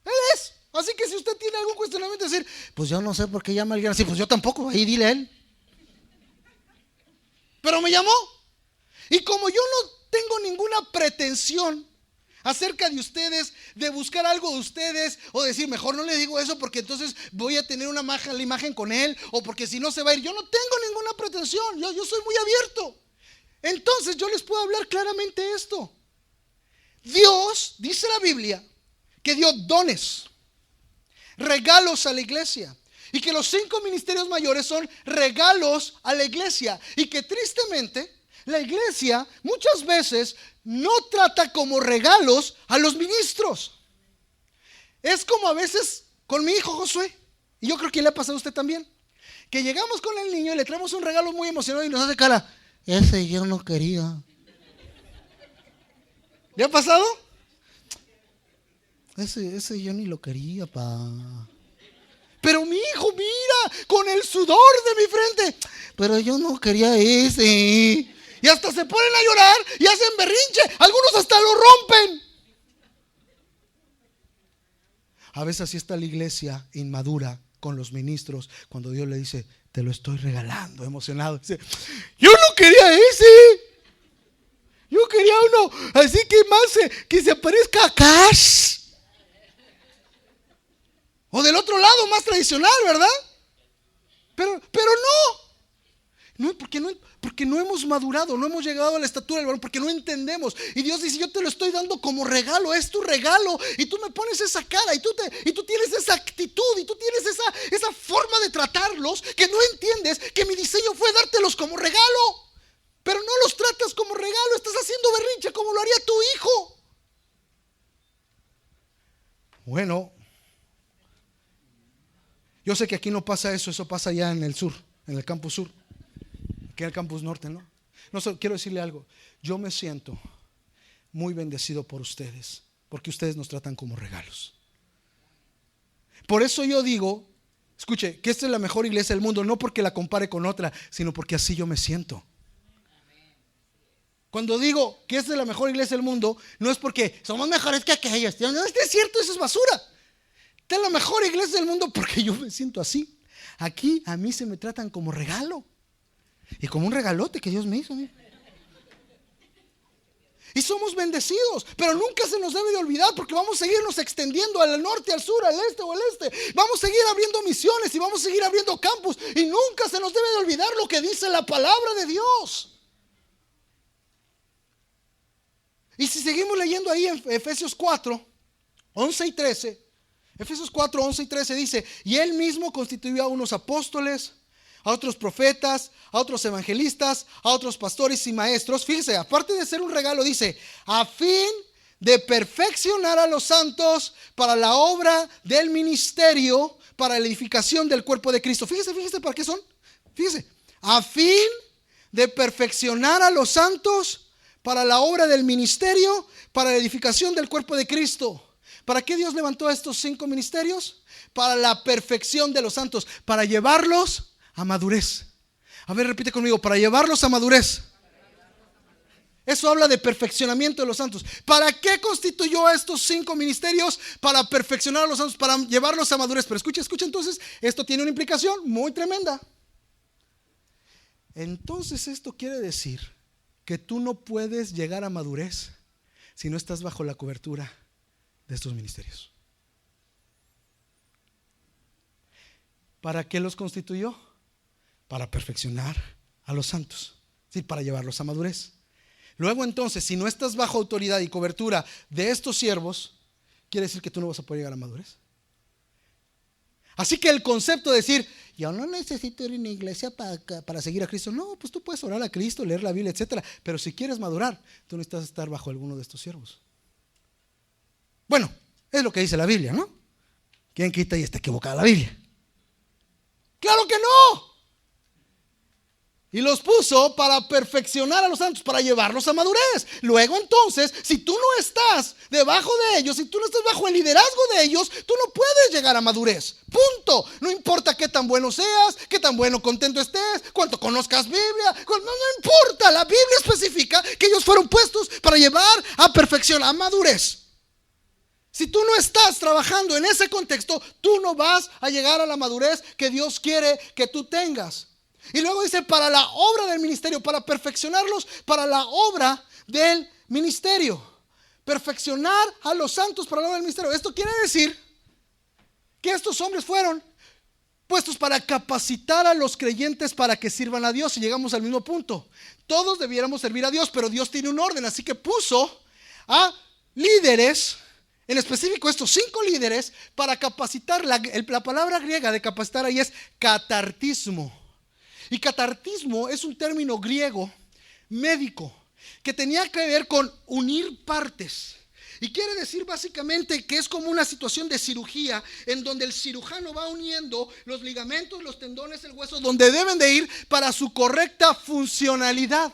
Él es. Así que si usted tiene algún cuestionamiento, decir, pues yo no sé por qué llama a alguien así. Pues yo tampoco, ahí dile a él. Pero me llamó. Y como yo no tengo ninguna pretensión acerca de ustedes, de buscar algo de ustedes, o decir, mejor no le digo eso porque entonces voy a tener una mala imagen con él, o porque si no se va a ir. Yo no tengo ninguna pretensión, yo soy muy abierto. Entonces yo les puedo hablar claramente esto. Dios, dice la Biblia, que dio dones, regalos a la iglesia, y que los 5 ministerios mayores son regalos a la iglesia, y que tristemente la iglesia muchas veces no trata como regalos a los ministros. Es como a veces con mi hijo Josué, y yo creo que le ha pasado a usted también, que llegamos con el niño y le traemos un regalo muy emocionado y nos hace cara, ese yo no quería. ¿Le ha pasado? Ese yo ni lo quería, pa. Pero mi hijo, mira, con el sudor de mi frente, pero yo no quería ese. Y hasta se ponen a llorar y hacen berrinche. Algunos hasta lo rompen. A veces así está la iglesia inmadura con los ministros, cuando Dios le dice, te lo estoy regalando, emocionado. Dice, yo no quería ese. Yo quería uno así que más que se parezca a Cash. O del otro lado, más tradicional, ¿verdad? Pero no, porque no hemos madurado, no hemos llegado a la estatura del varón, porque no entendemos. Y Dios dice, yo te lo estoy dando como regalo, es tu regalo. Y tú me pones esa cara, y tú tienes esa actitud, y tú tienes esa forma de tratarlos, que no entiendes que mi diseño fue dártelos como regalo. Pero no los tratas como regalo, estás haciendo berrinche como lo haría tu hijo. Bueno, yo sé que aquí no pasa eso pasa allá en el sur, en el campus sur, aquí en el campus norte, ¿no? Quiero decirle algo, yo me siento muy bendecido por ustedes, porque ustedes nos tratan como regalos. Por eso yo digo, escuche, que esta es la mejor iglesia del mundo, no porque la compare con otra, sino porque así yo me siento. Cuando digo que esta es la mejor iglesia del mundo, no es porque somos mejores que aquellos. No es cierto, eso es basura. Esta es la mejor iglesia del mundo porque yo me siento así. Aquí a mí se me tratan como regalo. Y como un regalote que Dios me hizo. Y somos bendecidos, pero nunca se nos debe de olvidar, porque vamos a seguirnos extendiendo al norte, al sur, al este o al este. Vamos a seguir abriendo misiones y vamos a seguir abriendo campus. Y nunca se nos debe de olvidar lo que dice la palabra de Dios. Y si seguimos leyendo ahí en Efesios 4, 11 y 13, Efesios 4, 11 y 13 dice, y él mismo constituyó a unos apóstoles, a otros profetas, a otros evangelistas, a otros pastores y maestros. Fíjese, aparte de ser un regalo, dice, a fin de perfeccionar a los santos para la obra del ministerio, para la edificación del cuerpo de Cristo. Fíjese para qué son. Fíjese, a fin de perfeccionar a los santos para la obra del ministerio, para la edificación del cuerpo de Cristo. ¿Para qué Dios levantó estos 5 ministerios? Para la perfección de los santos, para llevarlos a madurez. A ver, repite conmigo, para llevarlos a madurez. Eso habla de perfeccionamiento de los santos. ¿Para qué constituyó a estos 5 ministerios? Para perfeccionar a los santos, para llevarlos a madurez. Pero escucha entonces, esto tiene una implicación muy tremenda. Entonces esto quiere decir que tú no puedes llegar a madurez si no estás bajo la cobertura de estos ministerios. ¿Para qué los constituyó? Para perfeccionar a los santos, ¿sí? Para llevarlos a madurez. Luego entonces, si no estás bajo autoridad y cobertura de estos siervos, quiere decir que tú no vas a poder llegar a madurez. Así que el concepto de decir, yo no necesito ir a una iglesia para seguir a Cristo. No, pues tú puedes orar a Cristo, leer la Biblia, etcétera. Pero si quieres madurar, tú necesitas estar bajo alguno de estos siervos. Bueno, es lo que dice la Biblia, ¿no? ¿Quién quita y está equivocada la Biblia? ¡Claro que no! Y los puso para perfeccionar a los santos, para llevarlos a madurez. Luego entonces, si tú no estás debajo de ellos, si tú no estás bajo el liderazgo de ellos, tú no puedes llegar a madurez. Punto. No importa qué tan bueno seas, qué tan bueno contento estés, cuánto conozcas Biblia, no importa. La Biblia especifica que ellos fueron puestos para llevar a perfección, a madurez. Si tú no estás trabajando en ese contexto, tú no vas a llegar a la madurez que Dios quiere que tú tengas. Y luego dice, para la obra del ministerio, para perfeccionarlos, para la obra del ministerio. Perfeccionar a los santos para la obra del ministerio. Esto quiere decir que estos hombres fueron puestos para capacitar a los creyentes para que sirvan a Dios. Y llegamos al mismo punto. Todos debiéramos servir a Dios, pero Dios tiene un orden. Así que puso a líderes, en específico estos 5 líderes, para capacitar. La palabra griega de capacitar ahí es catartismo. Y catartismo es un término griego médico que tenía que ver con unir partes. Y quiere decir básicamente que es como una situación de cirugía en donde el cirujano va uniendo los ligamentos, los tendones, el hueso, donde deben de ir para su correcta funcionalidad.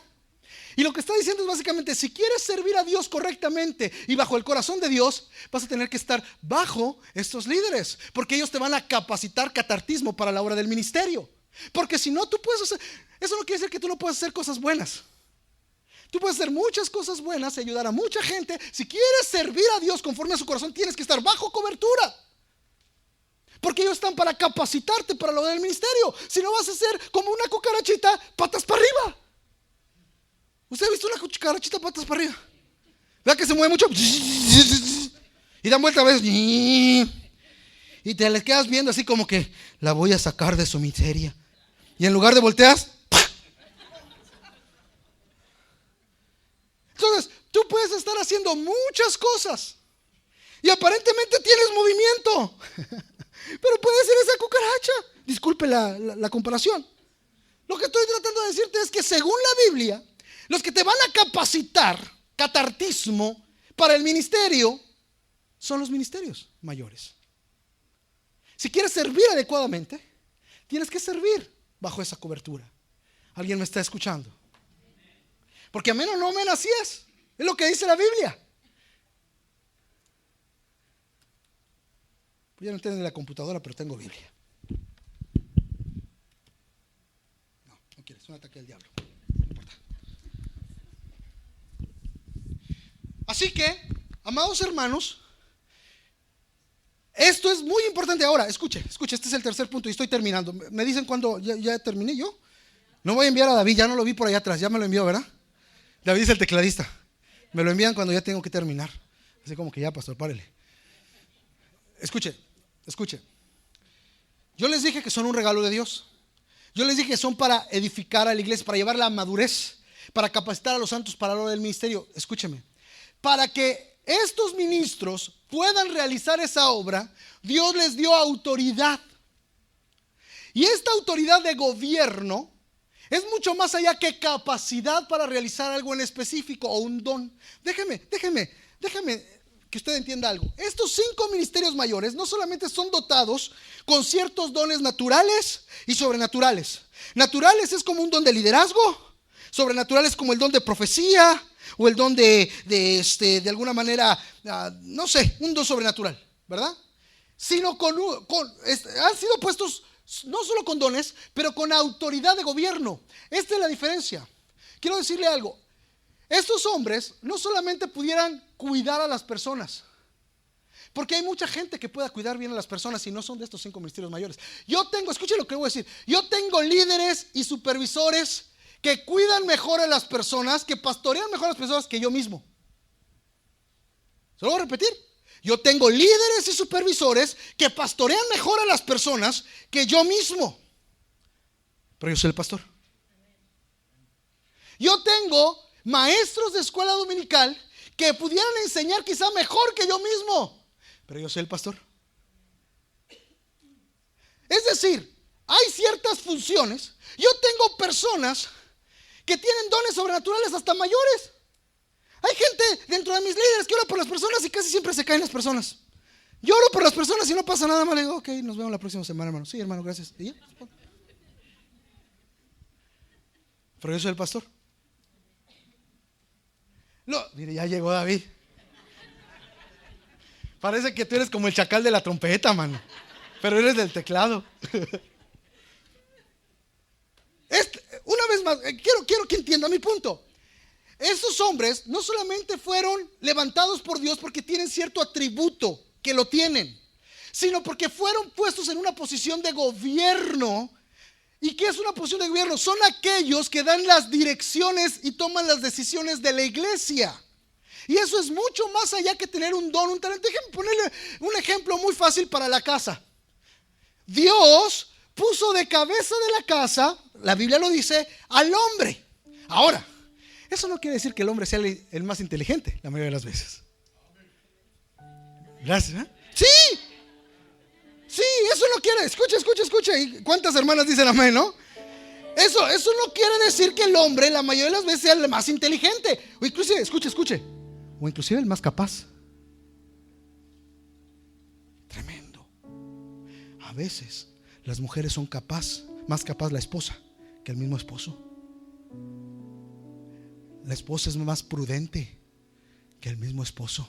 Y lo que está diciendo es básicamente, si quieres servir a Dios correctamente y bajo el corazón de Dios, vas a tener que estar bajo estos líderes, porque ellos te van a capacitar catartismo para la obra del ministerio. Porque si no, tú puedes hacer, eso no quiere decir que tú no puedes hacer cosas buenas. Tú puedes hacer muchas cosas buenas y ayudar a mucha gente. Si quieres servir a Dios conforme a su corazón, tienes que estar bajo cobertura, porque ellos están para capacitarte para lo del ministerio. Si no, vas a ser como una cucarachita patas para arriba. ¿Usted ha visto una cucarachita patas para arriba? ¿Verdad que se mueve mucho? Y dan vuelta a veces. Y te les quedas viendo así como que la voy a sacar de su miseria. Y en lugar de volteas, entonces tú puedes estar haciendo muchas cosas y aparentemente tienes movimiento, pero puede ser esa cucaracha. Disculpe la comparación. Lo que estoy tratando de decirte es que según la Biblia, los que te van a capacitar, catartismo, para el ministerio, son los ministerios mayores. Si quieres servir adecuadamente, tienes que servir bajo esa cobertura. ¿Alguien me está escuchando? Porque amén o no amén, así es lo que dice la Biblia. Pues ya no tengo la computadora, pero tengo Biblia. No quieres, es un ataque del diablo. No importa. Así que, amados hermanos, esto es muy importante. Ahora, escuche, este es el tercer punto y estoy terminando. Me dicen cuando ya terminé yo. No voy a enviar a David, ya no lo vi por allá atrás, ya me lo envió, ¿verdad? David es el tecladista. Me lo envían cuando ya tengo que terminar. Así como que ya, pastor, párele. Escuche. Yo les dije que son un regalo de Dios. Yo les dije que son para edificar a la iglesia, para llevarla a madurez, para capacitar a los santos para la obra del ministerio. Escúcheme. Para que estos ministros puedan realizar esa obra, Dios les dio autoridad. Y esta autoridad de gobierno es mucho más allá que capacidad para realizar algo en específico o un don. Déjeme que usted entienda algo. Estos 5 ministerios mayores no solamente son dotados con ciertos dones naturales y sobrenaturales. Naturales es como un don de liderazgo, sobrenaturales como el don de profecía o el don de alguna manera, no sé, un don sobrenatural, ¿verdad? Sino han sido puestos no solo con dones, pero con autoridad de gobierno. Esta es la diferencia. Quiero decirle algo. Estos hombres no solamente pudieran cuidar a las personas, porque hay mucha gente que pueda cuidar bien a las personas y no son de estos 5 ministerios mayores. Escuchen lo que voy a decir. Yo tengo líderes y supervisores que cuidan mejor a las personas, que pastorean mejor a las personas que yo mismo. ¿Se lo voy a repetir? Yo tengo líderes y supervisores que pastorean mejor a las personas que yo mismo. Pero yo soy el pastor. Yo tengo maestros de escuela dominical que pudieran enseñar quizá mejor que yo mismo. Pero yo soy el pastor. Es decir, hay ciertas funciones. Yo tengo personas que tienen dones sobrenaturales hasta mayores. Hay gente dentro de mis líderes que ora por las personas y casi siempre se caen las personas. Yo oro por las personas y no pasa nada más. Le digo, ok, nos vemos la próxima semana, hermano. Sí, hermano, gracias. ¿Y ya? pero yo soy el pastor. No, mire, ya llegó David. Parece que tú eres como el chacal de la trompeta, mano, pero eres del teclado. Una vez más, quiero que entienda mi punto. Estos hombres no solamente fueron levantados por Dios porque tienen cierto atributo, que lo tienen, sino porque fueron puestos en una posición de gobierno. ¿Y qué es una posición de gobierno? Son aquellos que dan las direcciones y toman las decisiones de la iglesia. Y eso es mucho más allá que tener un don, un talento. Déjenme ponerle un ejemplo muy fácil para la casa. Dios puso de cabeza de la casa, la Biblia lo dice, al hombre. Ahora, eso no quiere decir que el hombre sea el más inteligente la mayoría de las veces. Gracias, ¿eh? Sí, eso no quiere. Escucha. ¿Y cuántas hermanas dicen amén, no? Eso no quiere decir que el hombre la mayoría de las veces sea el más inteligente. O inclusive, escuche. O inclusive el más capaz. Tremendo. A veces las mujeres son más capaz la esposa que el mismo esposo. La esposa es más prudente que el mismo esposo.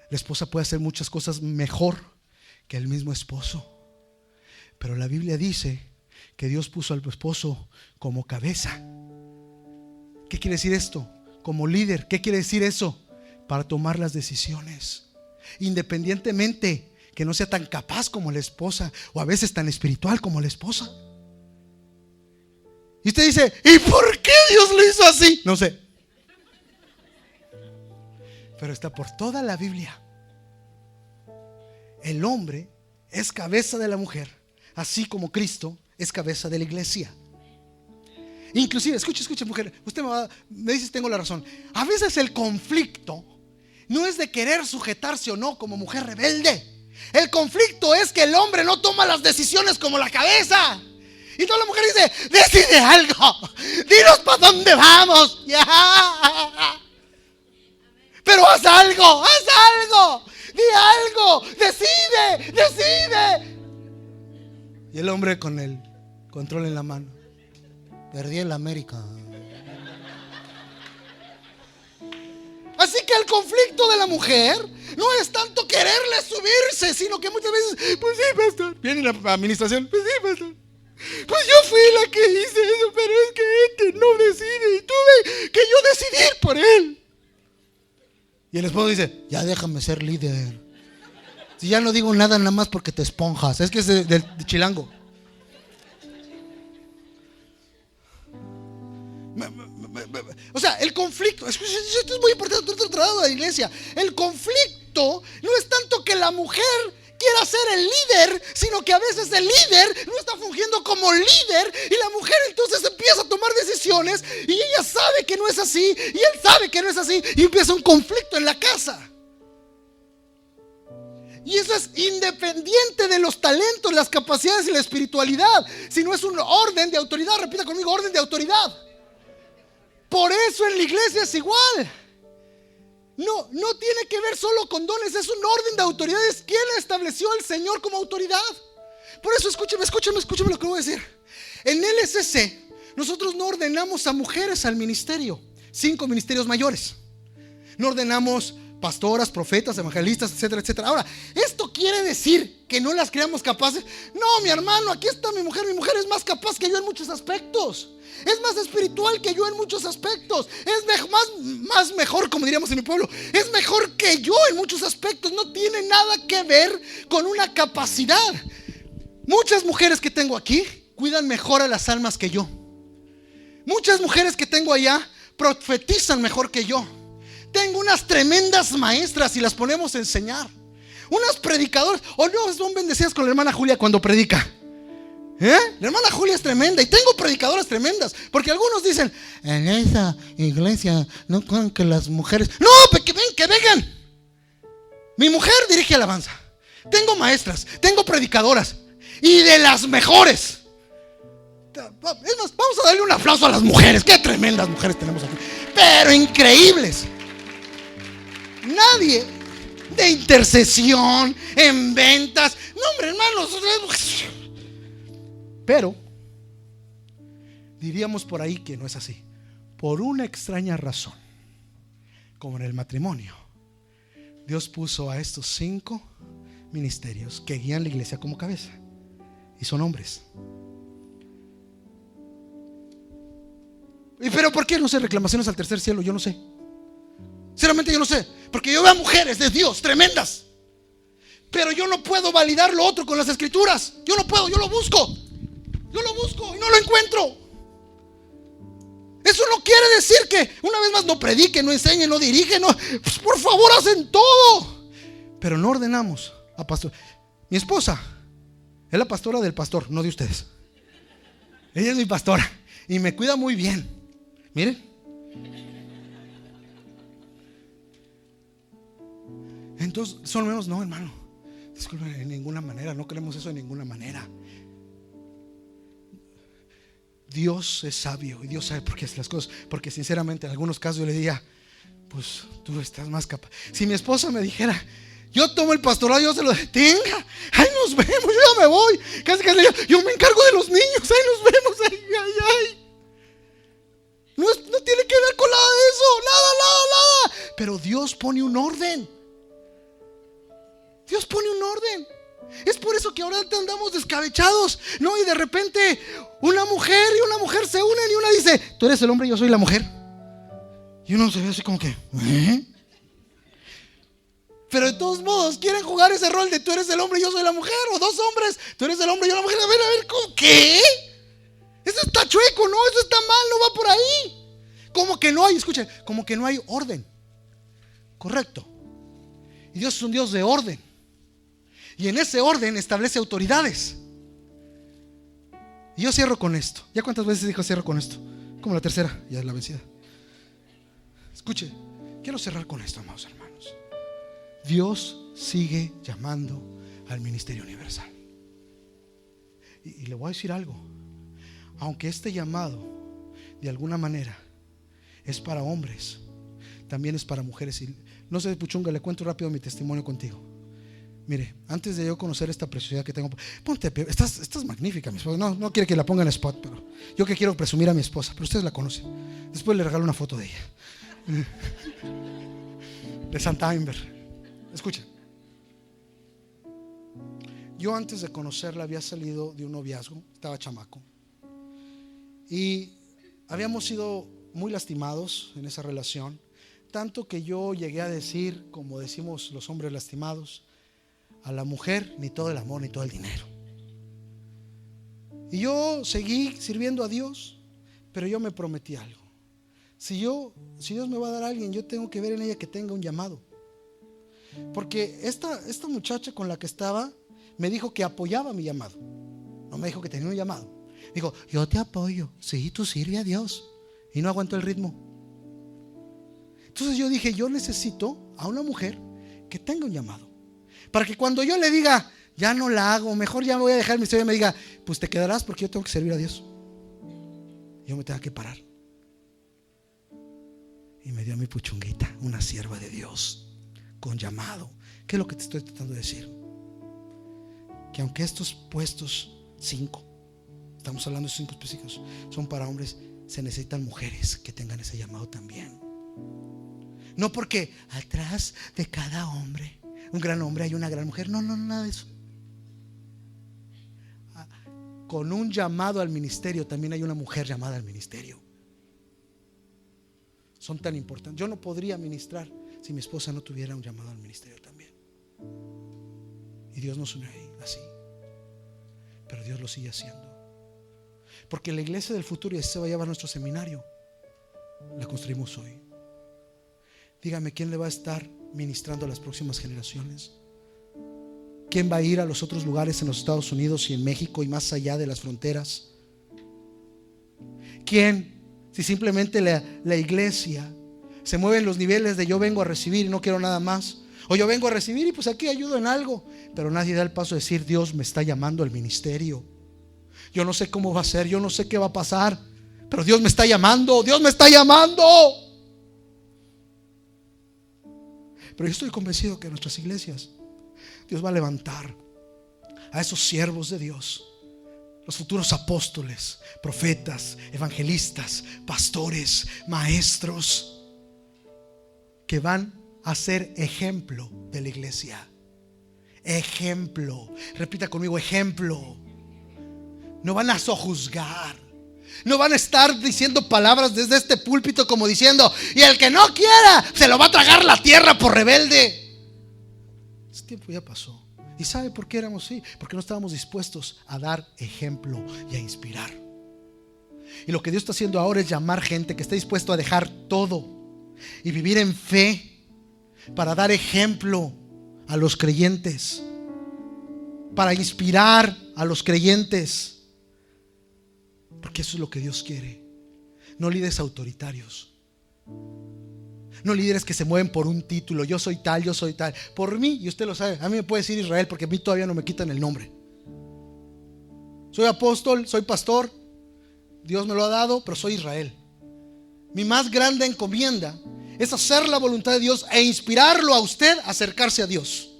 La esposa puede hacer muchas cosas mejor que el mismo esposo. Pero la Biblia dice que Dios puso al esposo como cabeza. ¿Qué quiere decir esto? Como líder. ¿Qué quiere decir eso? Para tomar las decisiones, independientemente que no sea tan capaz como la esposa, o a veces tan espiritual como la esposa. Y usted dice, ¿y por qué Dios lo hizo así? No sé, pero está por toda la Biblia. El hombre es cabeza de la mujer, así como Cristo es cabeza de la iglesia. Inclusive, escuche mujer, usted me dice si tengo la razón. A veces el conflicto no es de querer sujetarse o no como mujer rebelde. El conflicto es que el hombre no toma las decisiones como la cabeza. Y toda la mujer dice, decide algo, dinos para dónde vamos. Ya. Pero haz algo, di algo, decide. Y el hombre con el control en la mano. Perdí en la América. Así que el conflicto de la mujer no es tanto quererle subirse, sino que muchas veces, pues sí, pastor. Viene la administración, pues sí, pastor. Pues yo fui la que hice eso, pero es que no decide y tuve que yo decidir por él. Y el esposo dice, ya déjame ser líder. Si ya no digo nada más porque te esponjas. Es que es de chilango. O sea, el conflicto, esto es muy importante, otro lado de la iglesia. El conflicto no es tanto que la mujer quiera ser el líder, sino que a veces el líder no está fungiendo como líder y la mujer entonces empieza a tomar decisiones y ella sabe que no es así y él sabe que no es así y empieza un conflicto en la casa. Y eso es independiente de los talentos, las capacidades y la espiritualidad, sino es un orden de autoridad. Repita conmigo, orden de autoridad. Por eso en la iglesia es igual. No tiene que ver solo con dones, es un orden de autoridades. ¿Quién estableció el Señor como autoridad? Por eso escúcheme lo que voy a decir. En LSC nosotros no ordenamos a mujeres al ministerio, 5 ministerios mayores. No ordenamos pastoras, profetas, evangelistas, etcétera. Ahora, ¿esto quiere decir que no las creamos capaces? No, mi hermano, aquí está mi mujer es más capaz que yo en muchos aspectos. Es más espiritual que yo en muchos aspectos. Es más mejor, como diríamos en mi pueblo. Es mejor que yo en muchos aspectos. No tiene nada que ver con una capacidad. Muchas mujeres que tengo aquí cuidan mejor a las almas que yo. Muchas mujeres que tengo allá profetizan mejor que yo. Tengo unas tremendas maestras y las ponemos a enseñar. Unas predicadoras. O no, son bendecidas con la hermana Julia cuando predica. La hermana Julia es tremenda y tengo predicadoras tremendas. Porque algunos dicen, en esa iglesia no creen que las mujeres. No, que vengan. Mi mujer dirige alabanza. Tengo maestras, tengo predicadoras y de las mejores. Es más, vamos a darle un aplauso a las mujeres. Qué tremendas mujeres tenemos aquí, pero increíbles. Nadie de intercesión, en ventas. No, hombre, hermanos. Pero Diríamos por ahí que no es así. Por una extraña razón, como en el matrimonio, Dios puso a estos 5 ministerios que guían la iglesia como cabeza, y son hombres. ¿Y pero por qué? No sé, reclamaciones al tercer cielo, yo no sé. Sinceramente yo no sé, porque yo veo a mujeres de Dios tremendas, pero yo no puedo validar lo otro con las escrituras. Yo no puedo, yo lo busco y no lo encuentro. Eso no quiere decir que, una vez más, no prediquen, no enseñen, no dirigen, no, pues por favor hacen todo, pero no ordenamos a pastor. Mi esposa es la pastora del pastor, no de ustedes. Ella es mi pastora y me cuida muy bien. Miren. Entonces, son menos, no, hermano. Disculpen, en ninguna manera, no queremos eso de ninguna manera. Dios es sabio y Dios sabe por qué hace las cosas. Porque sinceramente, en algunos casos yo le diría, pues tú estás más capaz. Si mi esposa me dijera, yo tomo el pastorado, yo se lo detenga, ay, nos vemos, yo ya me voy. Casi yo me encargo de los niños, ay, nos vemos, ay. No tiene que ver con nada de eso, nada. Pero Dios pone un orden. Dios pone un orden. Es por eso que ahora andamos descabechados, ¿no? Y de repente una mujer y una mujer se unen y una dice, tú eres el hombre y yo soy la mujer. Y uno se ve así como que pero de todos modos quieren jugar ese rol de tú eres el hombre y yo soy la mujer. O 2 hombres, tú eres el hombre y yo la mujer. A ver, ¿cómo qué? Eso está chueco, no, eso está mal, no va por ahí. Como que no hay, escuchen, como que no hay orden. Correcto. Y Dios es un Dios de orden. Y en ese orden establece autoridades. Y yo cierro con esto. ¿Ya cuántas veces dijo cierro con esto? Como la tercera, ya es la vencida. Escuche, quiero cerrar con esto, amados hermanos. Dios sigue llamando al ministerio universal. Y le voy a decir algo. Aunque este llamado de alguna manera es para hombres, también es para mujeres. Y no sé, Puchunga, le cuento rápido mi testimonio contigo. Mire, antes de yo conocer esta preciosidad que tengo, ponte, estás magnífica, mi esposa. No quiere que la ponga en spot, pero yo que quiero presumir a mi esposa, pero ustedes la conocen. Después le regalo una foto de ella, de Santa Inver. Escuchen, yo antes de conocerla había salido de un noviazgo, estaba chamaco, y habíamos sido muy lastimados en esa relación, tanto que yo llegué a decir, como decimos los hombres lastimados, a la mujer ni todo el amor ni todo el dinero. Y yo seguí sirviendo a Dios, pero yo me prometí algo. Si Dios me va a dar a alguien, yo tengo que ver en ella que tenga un llamado. Porque esta muchacha con la que estaba me dijo que apoyaba mi llamado. No me dijo que tenía un llamado. Dijo, yo te apoyo, sí, tú sirve a Dios. Y no aguantó el ritmo. Entonces yo dije, yo necesito a una mujer que tenga un llamado, para que cuando yo le diga, ya no la hago, mejor ya me voy a dejar mi historia, me diga, pues te quedarás porque yo tengo que servir a Dios. Yo me tengo que parar. Y me dio a mi Puchunguita, una sierva de Dios con llamado. ¿Qué es lo que te estoy tratando de decir? Que aunque estos puestos 5, estamos hablando de 5 específicos, son para hombres, se necesitan mujeres que tengan ese llamado también. No porque atrás de cada hombre, un gran hombre, hay una gran mujer. No, nada de eso. Con un llamado al ministerio también hay una mujer llamada al ministerio. Son tan importantes. Yo no podría ministrar si mi esposa no tuviera un llamado al ministerio también. Y Dios nos une ahí, así. Pero Dios lo sigue haciendo. Porque la iglesia del futuro, y así se va a llevar nuestro seminario, la construimos hoy. Dígame, ¿quién le va a estar ministrando a las próximas generaciones? ¿Quién va a ir a los otros lugares en los Estados Unidos y en México y más allá de las fronteras? ¿Quién, si simplemente la iglesia se mueve en los niveles de yo vengo a recibir y no quiero nada más, o yo vengo a recibir y pues aquí ayudo en algo, pero nadie da el paso de decir, Dios me está llamando al ministerio? Yo no sé cómo va a ser, yo no sé qué va a pasar, pero Dios me está llamando, Dios me está llamando. Pero yo estoy convencido que en nuestras iglesias Dios va a levantar a esos siervos de Dios los futuros apóstoles, profetas, evangelistas, pastores, maestros, que van a ser ejemplo de la iglesia. Ejemplo. Repita conmigo: ejemplo. No van a sojuzgar. No van a estar diciendo palabras desde este púlpito como diciendo: y el que no quiera, se lo va a tragar la tierra por rebelde. Ese tiempo ya pasó. ¿Y sabe por qué éramos así? Porque no estábamos dispuestos a dar ejemplo y a inspirar. Y lo que Dios está haciendo ahora es llamar gente que esté dispuesto a dejar todo y vivir en fe, para dar ejemplo a los creyentes, para inspirar a los creyentes. Porque eso es lo que Dios quiere. No líderes autoritarios, no líderes que se mueven por un título. Yo soy tal, yo soy tal. Por mí, y usted lo sabe, a mí me puede decir Israel, porque a mí todavía no me quitan el nombre. Soy apóstol, soy pastor, Dios me lo ha dado, pero soy Israel. Mi más grande encomienda es hacer la voluntad de Dios e inspirarlo a usted a acercarse a Dios.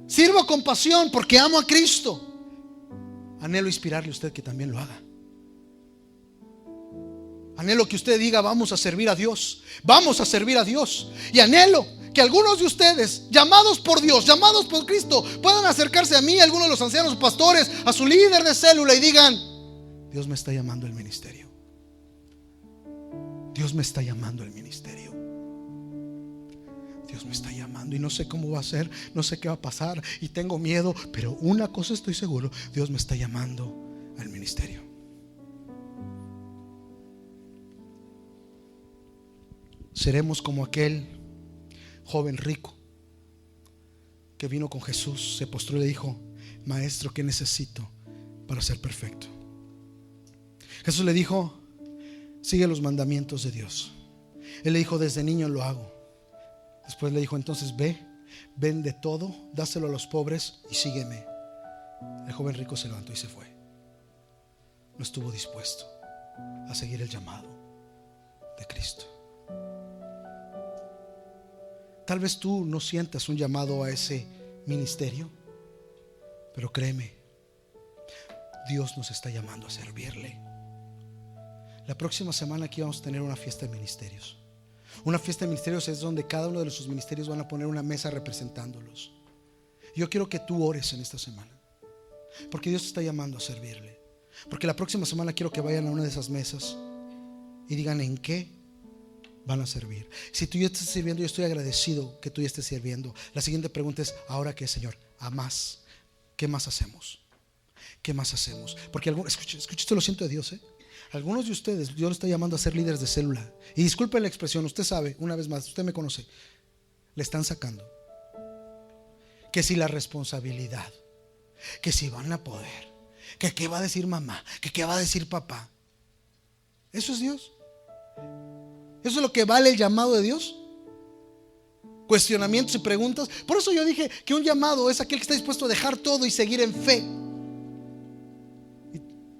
Sirvo con pasión porque amo a Cristo. Anhelo inspirarle a usted que también lo haga. Anhelo que usted diga: vamos a servir a Dios, vamos a servir a Dios. Y anhelo que algunos de ustedes, llamados por Dios, llamados por Cristo, puedan acercarse a mí, a algunos de los ancianos pastores, a su líder de célula, y digan: Dios me está llamando al ministerio. Dios me está llamando al ministerio. Dios me está llamando y no sé cómo va a ser, no sé qué va a pasar y tengo miedo, pero una cosa estoy seguro: Dios me está llamando al ministerio. Seremos como aquel joven rico que vino con Jesús, se postró y le dijo: Maestro, ¿qué necesito para ser perfecto? Jesús le dijo: sigue los mandamientos de Dios. Él le dijo: desde niño lo hago. Después le dijo: entonces ve, vende todo, dáselo a los pobres y sígueme. El joven rico se levantó y se fue. No estuvo dispuesto a seguir el llamado de Cristo. Tal vez tú no sientas un llamado a ese ministerio, pero créeme, Dios nos está llamando a servirle. La próxima semana aquí vamos a tener una fiesta de ministerios. Una fiesta de ministerios es donde cada uno de sus ministerios van a poner una mesa representándolos. Yo quiero que tú ores en esta semana, porque Dios te está llamando a servirle. Porque la próxima semana quiero que vayan a una de esas mesas y digan en qué van a servir. Si tú ya estás sirviendo, yo estoy agradecido que tú ya estés sirviendo. La siguiente pregunta es: ¿ahora qué, Señor? ¿A más? ¿Qué más hacemos? ¿Qué más hacemos? Porque escuche, esto lo siento de Dios, algunos de ustedes Dios los está llamando a ser líderes de célula. Y disculpen la expresión, usted sabe, una vez más, usted me conoce. Le están sacando. Que si la responsabilidad, que si van a poder, que qué va a decir mamá, que qué va a decir papá. ¿Eso es Dios? ¿Eso es lo que vale el llamado de Dios? Cuestionamientos y preguntas. Por eso yo dije que un llamado es aquel que está dispuesto a dejar todo y seguir en fe.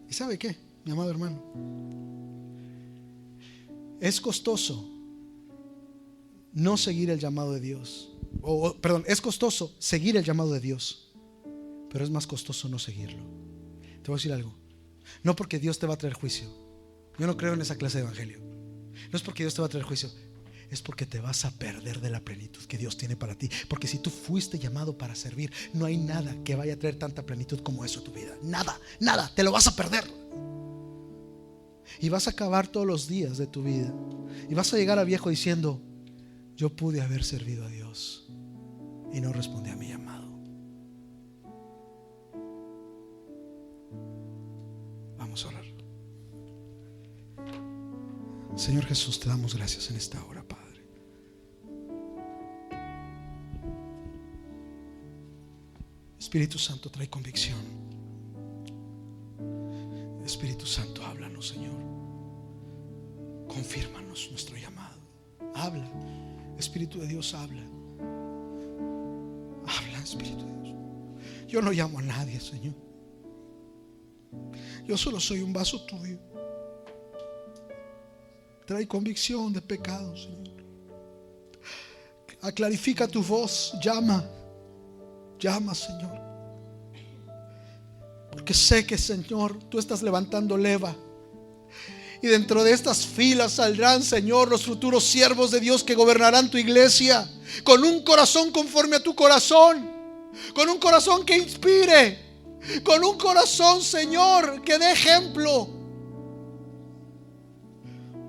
¿Y sabe qué, mi amado hermano? Es costoso no seguir el llamado de Dios. Es costoso seguir el llamado de Dios, pero es más costoso no seguirlo. Te voy a decir algo. No porque Dios te va a traer juicio. Yo no creo en esa clase de evangelio. No es porque Dios te va a traer juicio, es porque te vas a perder de la plenitud que Dios tiene para ti. Porque si tú fuiste llamado para servir, no hay nada que vaya a traer tanta plenitud como eso a tu vida. Nada, nada, te lo vas a perder. Y vas a acabar todos los días de tu vida y vas a llegar a viejo diciendo: yo pude haber servido a Dios y no respondí a mi llamado. Vamos a orar. Señor Jesús, te damos gracias en esta hora, Padre. Espíritu Santo, trae convicción. Espíritu Santo, háblanos, Señor. Confírmanos nuestro llamado. Habla, Espíritu de Dios, habla. Habla, Espíritu de Dios. Yo no llamo a nadie, Señor. Yo solo soy un vaso tuyo. Trae convicción de pecado, Señor. Clarifica tu voz. Llama, llama, Señor. porque sé que, Señor, tú estás levantando leva. Y dentro de estas filas saldrán, Señor, los futuros siervos de Dios que gobernarán tu iglesia, con un corazón conforme a tu corazón, con un corazón que inspire, con un corazón, Señor, que dé ejemplo.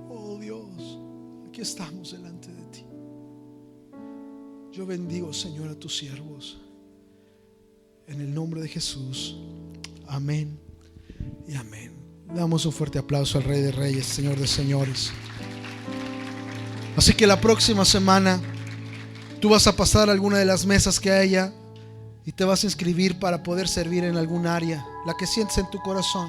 Oh Dios, aquí estamos delante de ti. Yo bendigo, Señor, a tus siervos en el nombre de Jesús. Amén y amén. Damos un fuerte aplauso al Rey de Reyes, Señor de Señores. Así que la próxima semana tú vas a pasar a alguna de las mesas que haya y te vas a inscribir para poder servir en algún área, la que sientes en tu corazón.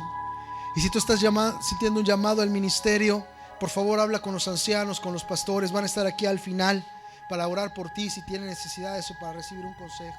Y si tú estás sintiendo un llamado al ministerio, por favor habla con los ancianos, con los pastores. Van a estar aquí al final para orar por ti si tienes necesidades o para recibir un consejo.